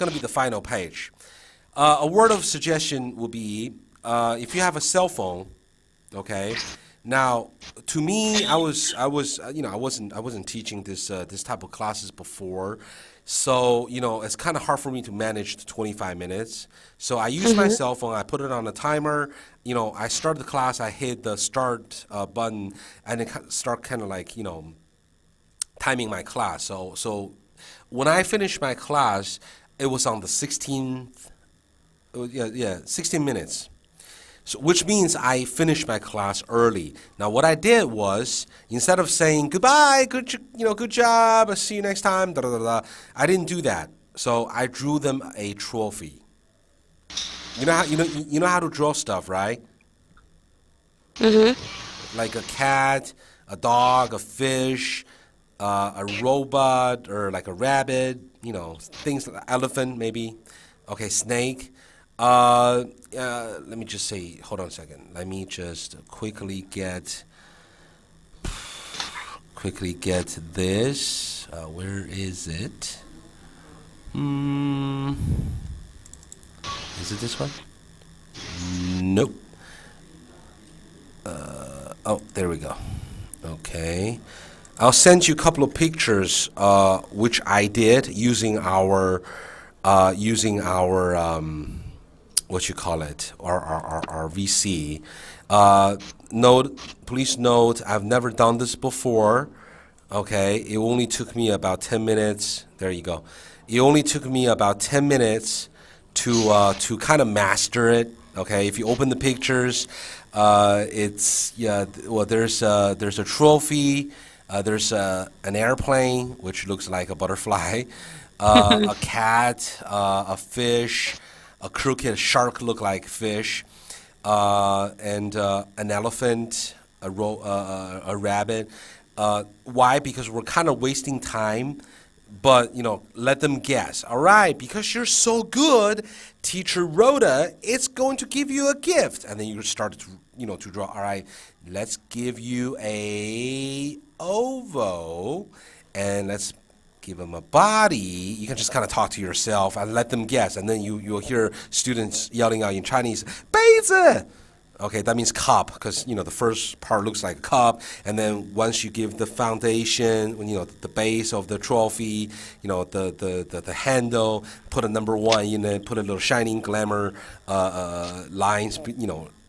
Speaker 1: to be the final page. A word of suggestion would be if you have a cell phone, okay. Now, to me, I wasn't teaching this type of classes before, so it's kind of hard for me to manage the 25 minutes. So I use my cell phone. I put it on a timer. I start the class. I hit the start button, and it start kind of like timing my class. So when I finished my class, it was on the 16th, 16 minutes. So, which means I finished my class early. Now, what I did was, instead of saying goodbye, good job, I'll see you next time, I didn't do that. So I drew them a trophy. You know how to draw stuff, right? Like a cat, a dog, a fish, a robot, or like a rabbit. Things like elephant maybe. Okay, snake. Let me just say, hold on a second. Let me just quickly get this. Where is it? Is it this one? Nope. Oh, there we go. Okay. I'll send you a couple of pictures, which I did using our what you call it, our VC. Please note, I've never done this before. Okay, it only took me about 10 minutes. There you go. It only took me about 10 minutes to kind of master it. Okay, if you open the pictures, it's yeah. Well, there's a trophy. There's an airplane which looks like a butterfly, a cat, a fish, a crooked shark look like fish, and an elephant, a rabbit. Why? Because we're kind of wasting time, but let them guess. All right, because you're so good, Teacher Rhoda, it's going to give you a gift, and then you start to draw. All right, let's give you a ovo, and let's give them a body. You can just kind of talk to yourself and let them guess, and then you'll hear students yelling out in Chinese, 杯子. Okay, that means cup because the first part looks like a cup, and then once you give the foundation, the base of the trophy, the handle, put a number one in it, put a little shining glamour lines,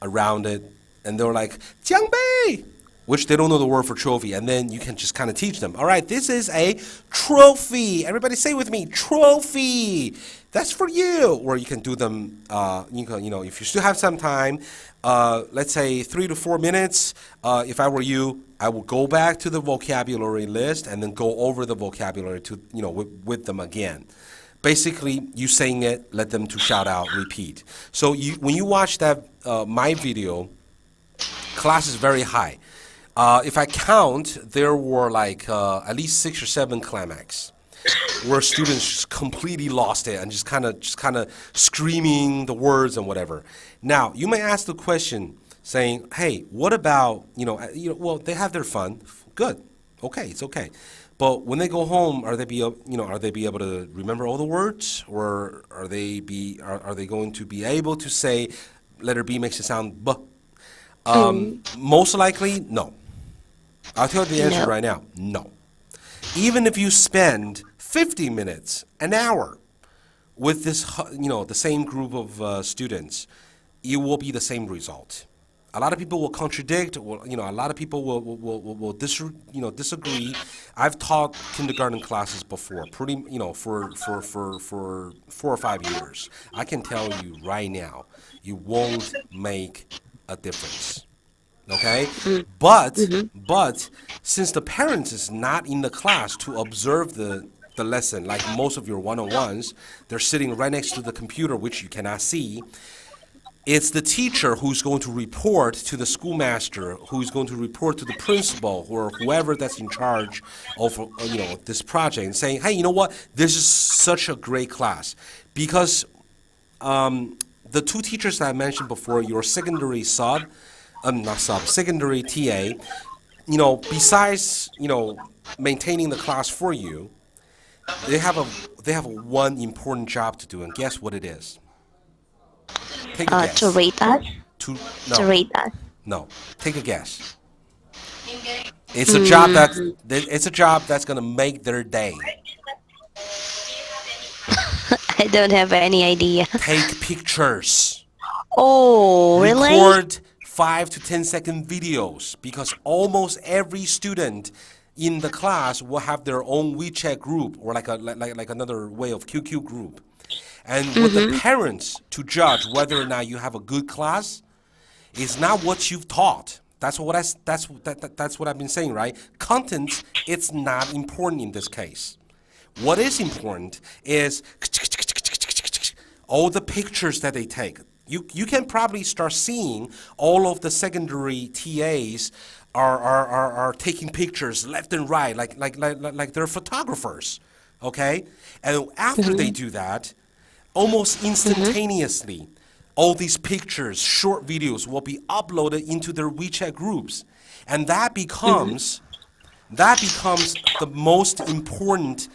Speaker 1: around it, and they're like 奖杯, which they don't know the word for trophy, and then you can just kind of teach them. All right, this is a trophy. Everybody say with me, trophy. That's for you. Or you can do them. If you still have some time, let's say 3 to 4 minutes. If I were you, I would go back to the vocabulary list and then go over the vocabulary to with them again. Basically, you saying it, let them to shout out, repeat. So when you watch that my video, class is very high. If I count, there were like at least 6 or 7 climax where students just completely lost it and just kind of screaming the words and whatever. Now, you may ask the question saying, "Hey, what about well, they have their fun. Good, okay, it's okay. But when they go home, are they be able to remember all the words, or are they going to be able to say letter B makes it sound b?" Most likely, no. I'll tell you the answer
Speaker 2: No.
Speaker 1: right now. No. Even if you spend 50 minutes, an hour with this, the same group of students, it will be the same result. A lot of people will contradict, or a lot of people will disagree. I've taught kindergarten classes before, for 4 or 5 years. I can tell you right now, you won't make a difference. Okay, but since the parents is not in the class to observe the lesson, like most of your one-on-ones, they're sitting right next to the computer, which you cannot see. It's the teacher who's going to report to the schoolmaster, who's going to report to the principal or whoever that's in charge of this project, and saying, "Hey, you know what? This is such a great class," because the 2 teachers that I mentioned before, your secondary secondary TA, besides maintaining the class for you, they have one important job to do, and guess what it is? Take a guess.
Speaker 2: To rate us.
Speaker 1: To
Speaker 2: To
Speaker 1: no,
Speaker 2: rate us.
Speaker 1: no. Take a guess. It's a job that's gonna make their day.
Speaker 2: I don't have any idea.
Speaker 1: Take pictures.
Speaker 2: Oh, really?
Speaker 1: Record 5 to 10-second videos, because almost every student in the class will have their own WeChat group, or like another way of QQ group. And with the parents to judge whether or not you have a good class is not what you've taught. That's what I've been saying, right? Content, it's not important in this case. What is important is all the pictures that they take. You can probably start seeing all of the secondary TAs are taking pictures left and right, like they're photographers, okay? And after they do that, almost instantaneously, all these pictures, short videos will be uploaded into their WeChat groups, and that becomes the most important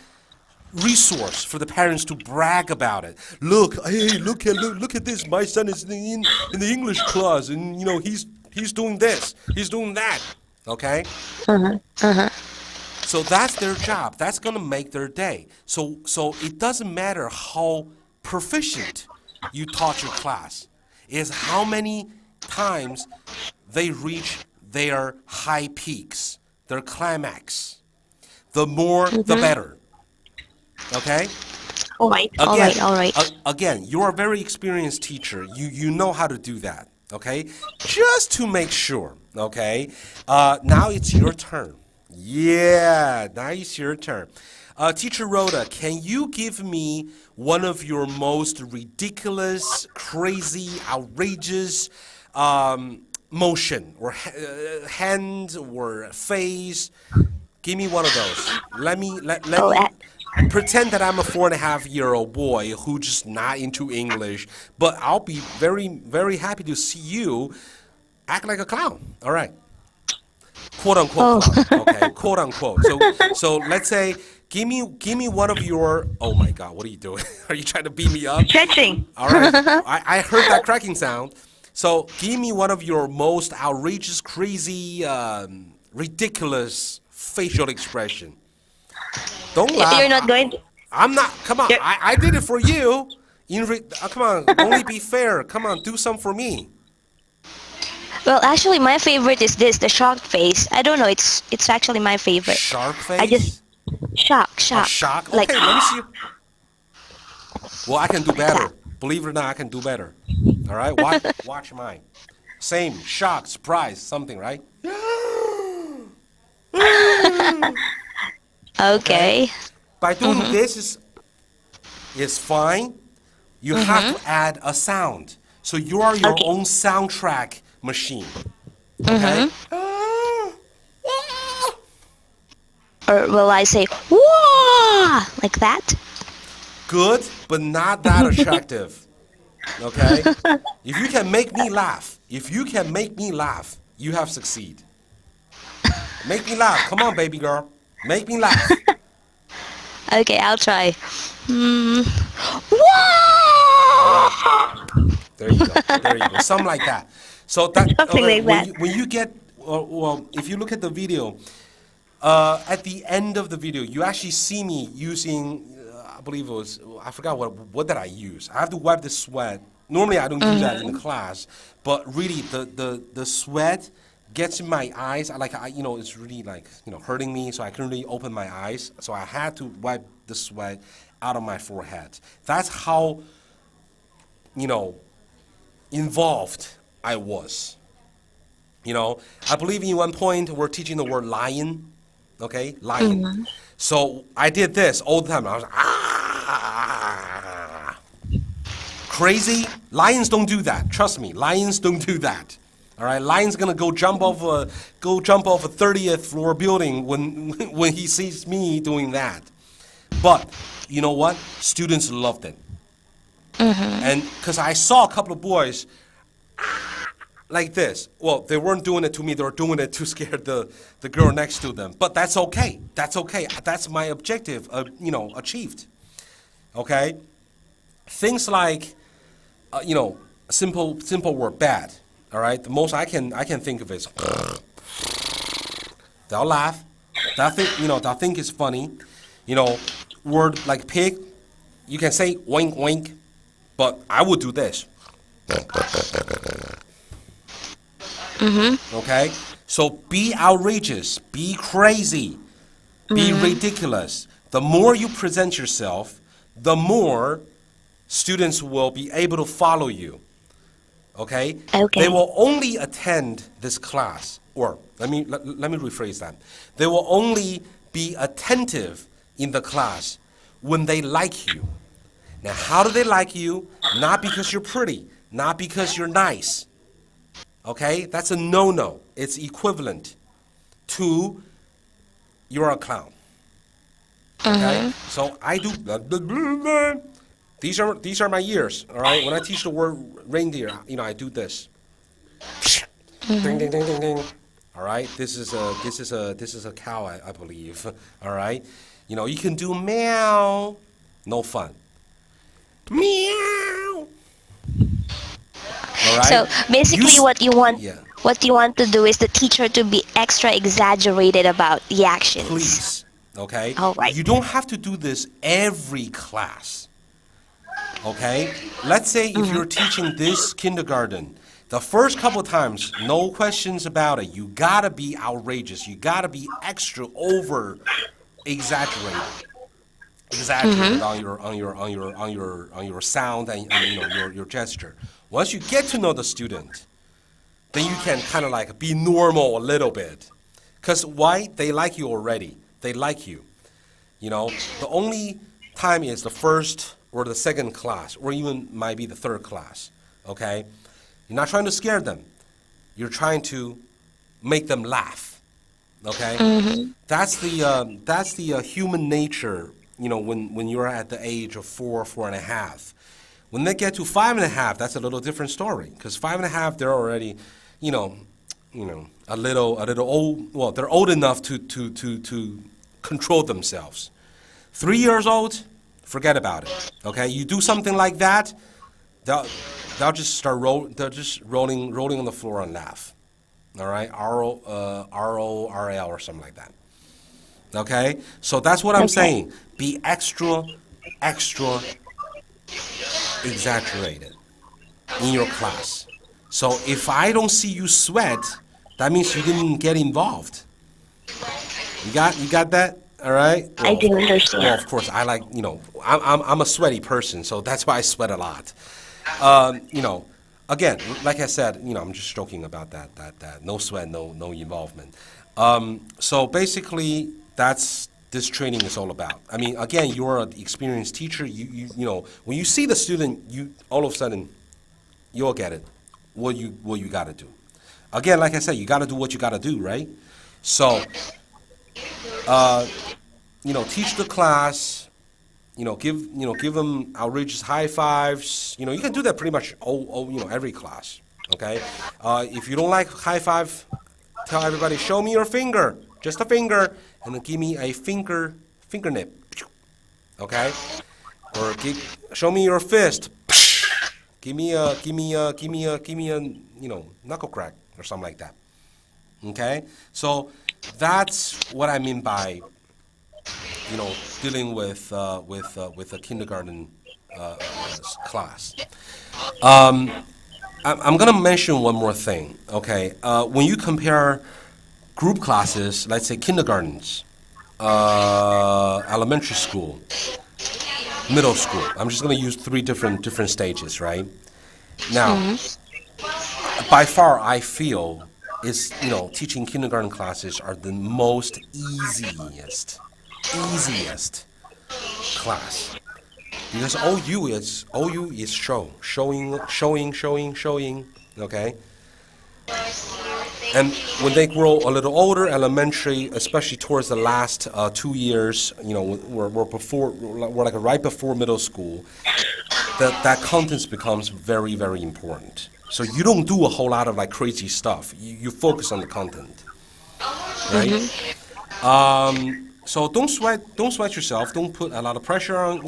Speaker 1: resource for the parents to brag about it. Look at this. My son is in the English class, and he's doing this, he's doing that. Okay. So that's their job. That's gonna make their day. So it doesn't matter how proficient you taught your class. It's how many times they reach their high peaks, their climax. the more the better. Okay?
Speaker 2: All right. All
Speaker 1: Again,
Speaker 2: right. All right.
Speaker 1: again, you're a very experienced teacher. You know how to do that. Okay? Just to make sure. Okay? Now it's your turn. Yeah, now it's your turn. Teacher Rhoda, can you give me one of your most ridiculous, crazy, outrageous motion or hand or face? Give me one of those. Let
Speaker 2: Oh,
Speaker 1: me pretend that I'm a 4.5-year-old boy who just not into English, but I'll be very happy to see you act like a clown. All right, quote unquote
Speaker 2: oh.
Speaker 1: clown. Okay, quote unquote. So let's say give me one of your. Oh my God, what are you doing? Are you trying to beat me up?
Speaker 3: Stretching.
Speaker 1: All right, I heard that cracking sound. So give me one of your most outrageous, crazy, ridiculous facial expression. Don't laugh.
Speaker 2: You're not going to.
Speaker 1: I'm not. Come on.
Speaker 3: Yep.
Speaker 1: I did it for you. Come on. Only be fair. Come on. Do some for me.
Speaker 2: Well, actually, my favorite is this, the shocked face. I don't know. It's actually my favorite.
Speaker 1: Shark face.
Speaker 2: I just shock.
Speaker 1: A shock. Okay.
Speaker 2: Like,
Speaker 1: Let me see. Well, I can do better. Believe it or not, I can do better. All right. Watch mine. Same. Shock. Surprise. Something. Right.
Speaker 2: okay.
Speaker 1: By doing this is fine. You have to add a sound. So you are your
Speaker 2: Okay.
Speaker 1: own soundtrack machine. Okay?
Speaker 2: Or will I say, whoa, like that?
Speaker 1: Good, but not that attractive. Okay? If you can make me laugh, you have succeed. Make me laugh. Come on, baby girl. Make me laugh.
Speaker 2: Okay, I'll try. Whoa!
Speaker 1: There you go. There you go. Something like that. So that
Speaker 3: Something like
Speaker 1: when
Speaker 3: that.
Speaker 1: when you get well, if you look at the video, at the end of the video, you actually see me using. I believe it was. I forgot what did I use. I have to wipe the sweat. Normally I don't do that in the class, but really the sweat gets in my eyes. It's really hurting me, so I couldn't really open my eyes. So I had to wipe the sweat out of my forehead. That's how involved I was. I believe in one point we're teaching the word lion. Okay, lion. So I did this all the time. I was like, ah. Crazy. Lions don't do that. Trust me, lions don't do that. All right, lion's gonna go jump off a 30th floor building when he sees me doing that. But you know what? Students loved it. And because I saw a couple of boys like this. Well, they weren't doing it to me. They were doing it to scare the girl next to them. But that's okay. That's okay. That's my objective, achieved. Okay? Things like, simple word, bad. All right? The most I can think of is, they'll laugh. They'll think it's funny. Word like pig, you can say oink oink, but I would do this. Okay? So be outrageous, be crazy, be ridiculous. The more you present yourself, the more students will be able to follow you. Okay?
Speaker 2: Okay.
Speaker 1: They will only attend this class, or let me rephrase that. They will only be attentive in the class when they like you. Now, how do they like you? Not because you're pretty, not because you're nice. Okay? That's a no-no. It's equivalent to you're a clown. Okay? So I do these are my ears, all right? When I teach the word reindeer, I do this. Ding ding ding ding ding. All right? This is a cow, I believe. All right? You can do meow. No fun. Meow. All right?
Speaker 2: So basically,
Speaker 1: You
Speaker 2: what you want,
Speaker 1: yeah.
Speaker 2: what you want to do is the teacher to be extra exaggerated about the actions.
Speaker 1: Please, okay?
Speaker 2: All right.
Speaker 1: You don't have to do this every class, okay? Let's say if you're teaching this kindergarten, the first couple times, no questions about it. You gotta be outrageous. You gotta be extra over exaggerated, exaggerated on your sound and your gesture. Once you get to know the student, then you can kind of like be normal a little bit. Because why? They like you already. They like you. The only time is the first or the second class, or even might be the third class. Okay? You're not trying to scare them. You're trying to make them laugh. Okay? That's the human nature. When you're at the age of 4.5. When they get to 5.5, that's a little different story. Because 5.5, they're already, a little old. Well, they're old enough to control themselves. 3 years old, forget about it. Okay, you do something like that, they'll just start rolling on the floor and laugh. All right, RORL or something like that. Okay, so that's what I'm saying. Be extra exaggerated in your class. So if I don't see you sweat, that means you didn't get involved. You got that? All right.
Speaker 2: I do understand.
Speaker 1: Well, of course, I like I'm a sweaty person, so that's why I sweat a lot. Again, like I said, I'm just joking about that no sweat, no involvement. So basically, that's this training is all about. I mean, again, you're an experienced teacher. You when you see the student, you all of a sudden you'll get it. What you got to do. Again, like I said, you got to do what you got to do, right? So, teach the class. Give them outrageous high fives. You can do that pretty much every class. Okay. If you don't like high five, tell everybody, show me your finger, just a finger, and then give me a finger nip. Okay. Or show me your fist. Give me a knuckle crack or something like that. Okay, so that's what I mean by dealing with a kindergarten class. I'm gonna mention one more thing. Okay, when you compare group classes, let's say kindergartens, elementary school, middle school. I'm just going to use three different stages, right? Now, by far, I feel teaching kindergarten classes are the most easiest class because OU is showing. Okay. And when they grow a little older, elementary, especially towards the last 2 years, we're like right before middle school, that content becomes very, very important. So you don't do a whole lot of like crazy stuff. You focus on the content, right? So don't sweat yourself. Don't put a lot of pressure on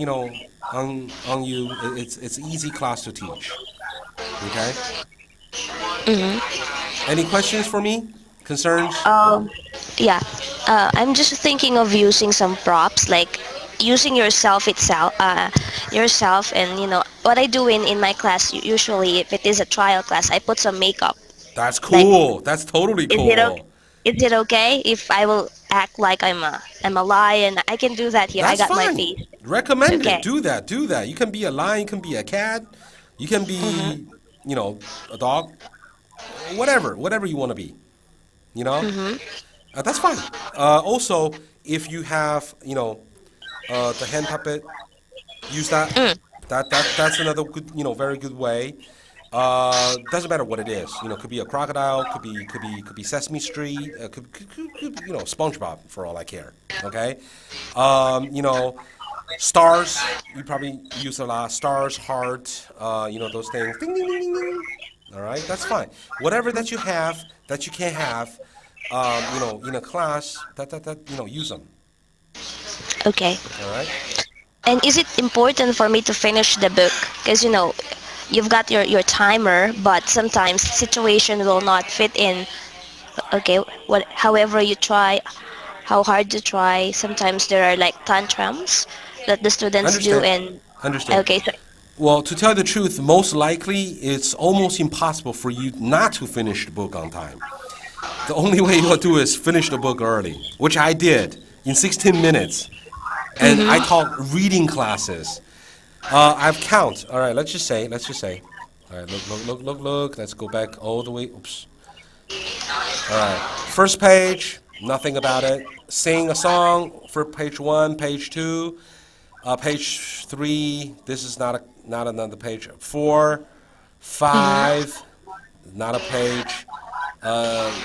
Speaker 1: on you. It's an easy class to teach. Okay. Any questions for me? Concerns?
Speaker 2: Yeah. I'm just thinking of using some props, like using yourself, and what I do in my class. Usually, if it is a trial class, I put some makeup.
Speaker 1: That's
Speaker 2: Like,
Speaker 1: cool. That's totally
Speaker 2: is it
Speaker 1: cool.
Speaker 2: okay? Is it okay if I will act like I'm a lion? I can do that here. I
Speaker 1: That's
Speaker 2: got my
Speaker 1: fine.
Speaker 2: face. It's
Speaker 1: Recommend it.
Speaker 2: okay.
Speaker 1: Do that. Do that. You can be a lion. You can be a cat. You can be, a dog. Whatever you want to be. That's fine. Also, if you have, the hand puppet, use that. That's another good, very good way. Doesn't matter what it is. Could be a crocodile, could be Sesame Street, could SpongeBob for all I care. Okay, stars. You probably use a lot. Stars, heart. Those things. Ding ding ding ding ding. All right, that's fine. Whatever that you have that you can't have, in a class, use them.
Speaker 2: Okay.
Speaker 1: All right.
Speaker 2: And is it important for me to finish the book? Because you've got your timer, but sometimes situation will not fit in. Okay, however you try, how hard you try, sometimes there are like tantrums that the students do,
Speaker 1: Understand.
Speaker 2: and
Speaker 1: Understand.
Speaker 2: okay, so
Speaker 1: Well, to tell the truth, most likely it's almost impossible for you not to finish the book on time. The only way you'll do is finish the book early, which I did. in 16 minutes. And I taught reading classes. I've count. All right, let's just say. All right, look. Let's go back all the way. Oops. All right, first page, nothing about it. Sing a song for page one, page two, page three. This is not another page. Four, five, not a page.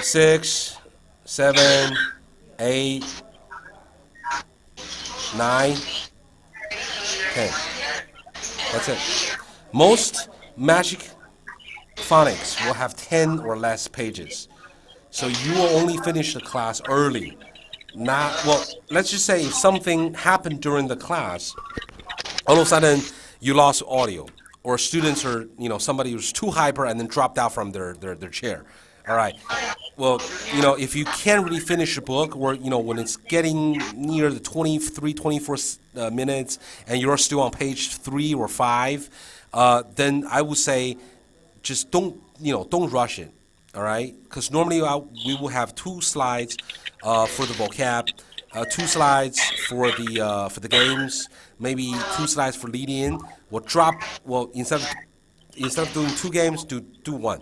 Speaker 1: Six, seven, eight, nine, 10. That's it. Most magic phonics will have 10 or less pages. So you will only finish the class early. Not, well, let's just say if something happened during the class, all of a sudden you lost audio, or students are, somebody was too hyper and then dropped out from their chair. All right. Well, if you can't really finish a book, or, when it's getting near the 23, 24 minutes and you're still on page 3 or 5, then I would say just don't rush it. All right. Because normally we will have 2 slides for the vocab, 2 slides for the games, maybe 2 slides for lead in. Well, instead of doing 2 games, do 1.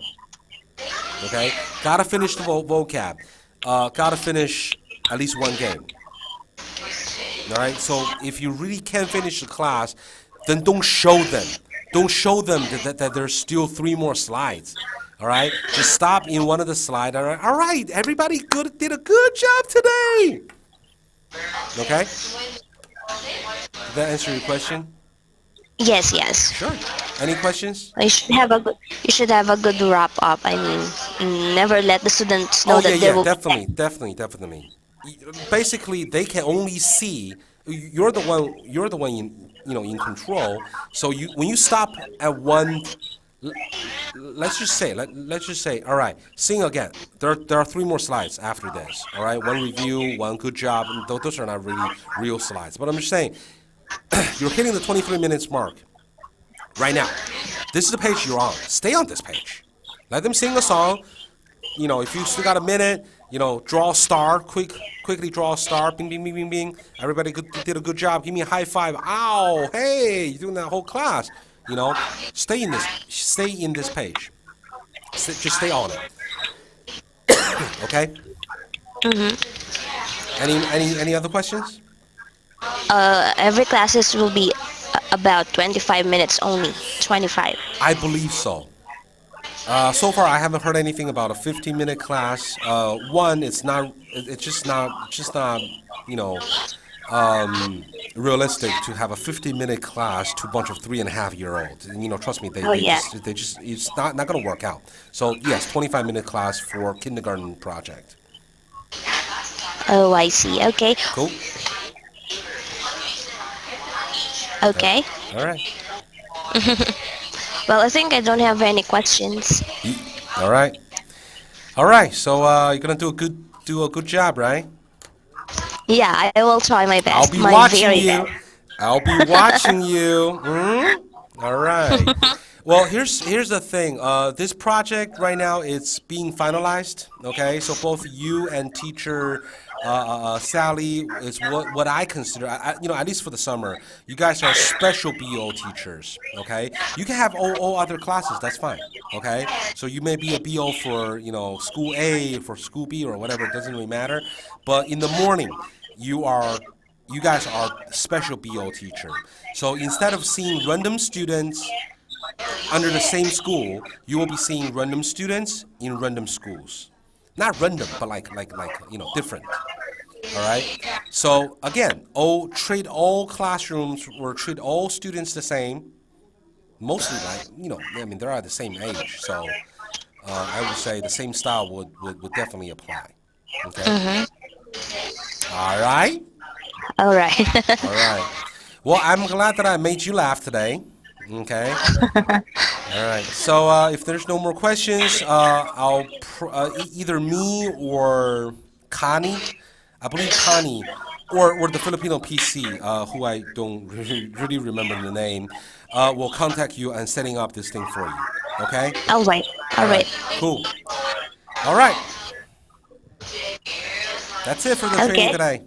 Speaker 1: Okay, gotta finish the vocab. Gotta finish at least 1 game. All right. So if you really can't finish the class, then don't show them. Don't show them that there's still 3 more slides. All right. Just stop in one of the slides. All right. Everybody did a good job today. Okay. Did that answer your question?
Speaker 2: Yes, yes.
Speaker 1: Sure. Any questions?
Speaker 2: You should have a good wrap up. I mean, never let the students know
Speaker 1: Oh
Speaker 2: that they will.
Speaker 1: definitely. Basically, they can only see you're the one in control. So when you stop at one, let's just say, all right, sing again. There are 3 more slides after this. All right, 1 review, 1 good job. And those are not really real slides, but I'm just saying, you're hitting the 23 minutes mark right now. This is the page you're on. Stay on this page. Let them sing a song. If you still got a minute, draw a star. Quickly draw a star. Bing, bing, bing, bing, bing. Everybody did a good job. Give me a high five. Ow! Hey, you're doing that whole class. Stay in this page. Just stay on it. Okay. Any other questions?
Speaker 2: Every classes will be about 25 minutes only. 25.
Speaker 1: I believe so. So far, I haven't heard anything about a 15-minute class. One, it's just not, realistic to have a 15-minute class to a bunch of 3.5-year-olds. And, trust me,
Speaker 2: Oh yeah.
Speaker 1: it's not going to work out. So yes, 25-minute class for kindergarten project.
Speaker 2: Oh, I see. Okay.
Speaker 1: Cool.
Speaker 2: Okay.
Speaker 1: All right.
Speaker 2: Well, I think I don't have any questions.
Speaker 1: All right. All right. So you're gonna do a good job, right?
Speaker 2: Yeah, I will try my best.
Speaker 1: I'll be
Speaker 2: My
Speaker 1: watching
Speaker 2: very
Speaker 1: you.
Speaker 2: best.
Speaker 1: I'll be watching you. All right. Well, here's the thing. This project right now it's being finalized. Okay, so both you and teacher Sally is what I consider. At least for the summer, you guys are special BO teachers. Okay, you can have all other classes. That's fine. Okay, so you may be a BO for school A, for school B, or whatever. It doesn't really matter. But in the morning, you guys are special BO teacher. So instead of seeing random students under the same school, you will be seeing random students in random schools. Not random, but like different. All right. So again, treat all classrooms or treat all students the same. Mostly they're at the same age. So I would say the same style would definitely apply. Okay. All right.
Speaker 2: All right.
Speaker 1: All right. Well, I'm glad that I made you laugh today. Okay. All right. So if there's no more questions, I'll either me or Connie, I believe Connie, or the Filipino PC, who I don't really remember the name, will contact you and setting up this thing for you. Okay.
Speaker 2: All right. All right.
Speaker 1: Cool. All right. That's it for the training
Speaker 2: Okay.
Speaker 1: today.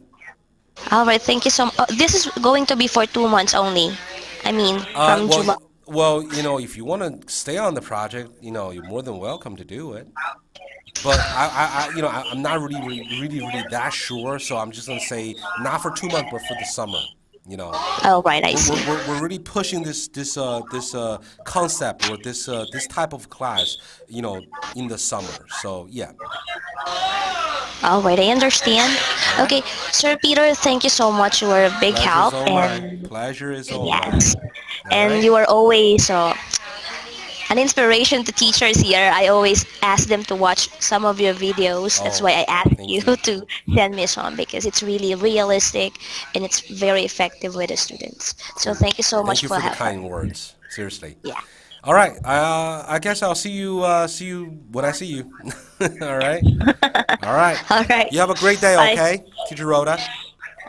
Speaker 2: All right, thank you so much. This is going to be for 2 months only. I mean,
Speaker 1: Uh,
Speaker 2: from
Speaker 1: well,
Speaker 2: July.
Speaker 1: well, if you want to stay on the project, you're more than welcome to do it. But I'm not really that sure. So I'm just gonna say not for 2 months, but for the summer. You know,
Speaker 2: All right, I
Speaker 1: we're
Speaker 2: see.
Speaker 1: really pushing this concept or this type of class. In the summer. So yeah.
Speaker 2: All right, I understand.
Speaker 1: All right.
Speaker 2: Okay, Sir Peter, thank you so much. You were a big
Speaker 1: Pleasure's
Speaker 2: help,
Speaker 1: all mine.
Speaker 2: and
Speaker 1: Pleasure is all
Speaker 2: yes,
Speaker 1: mine. All
Speaker 2: and
Speaker 1: right.
Speaker 2: you are always an inspiration to teachers here. I always ask them to watch some of your videos. That's
Speaker 1: Oh,
Speaker 2: why I asked you
Speaker 1: thank you.
Speaker 2: to send me some because it's really realistic and it's very effective with the students. So thank you so
Speaker 1: Thank
Speaker 2: much
Speaker 1: you
Speaker 2: for
Speaker 1: for the
Speaker 2: having.
Speaker 1: kind words. Seriously.
Speaker 2: Yeah.
Speaker 1: All right. I guess I'll see you when I see you. All right. All right.
Speaker 2: All right.
Speaker 1: You have a great day,
Speaker 2: Bye.
Speaker 1: okay, Teacher Rhoda?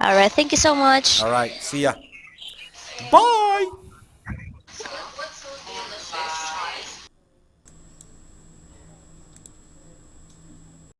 Speaker 2: All right. Thank you so much.
Speaker 1: All right. See ya. Bye.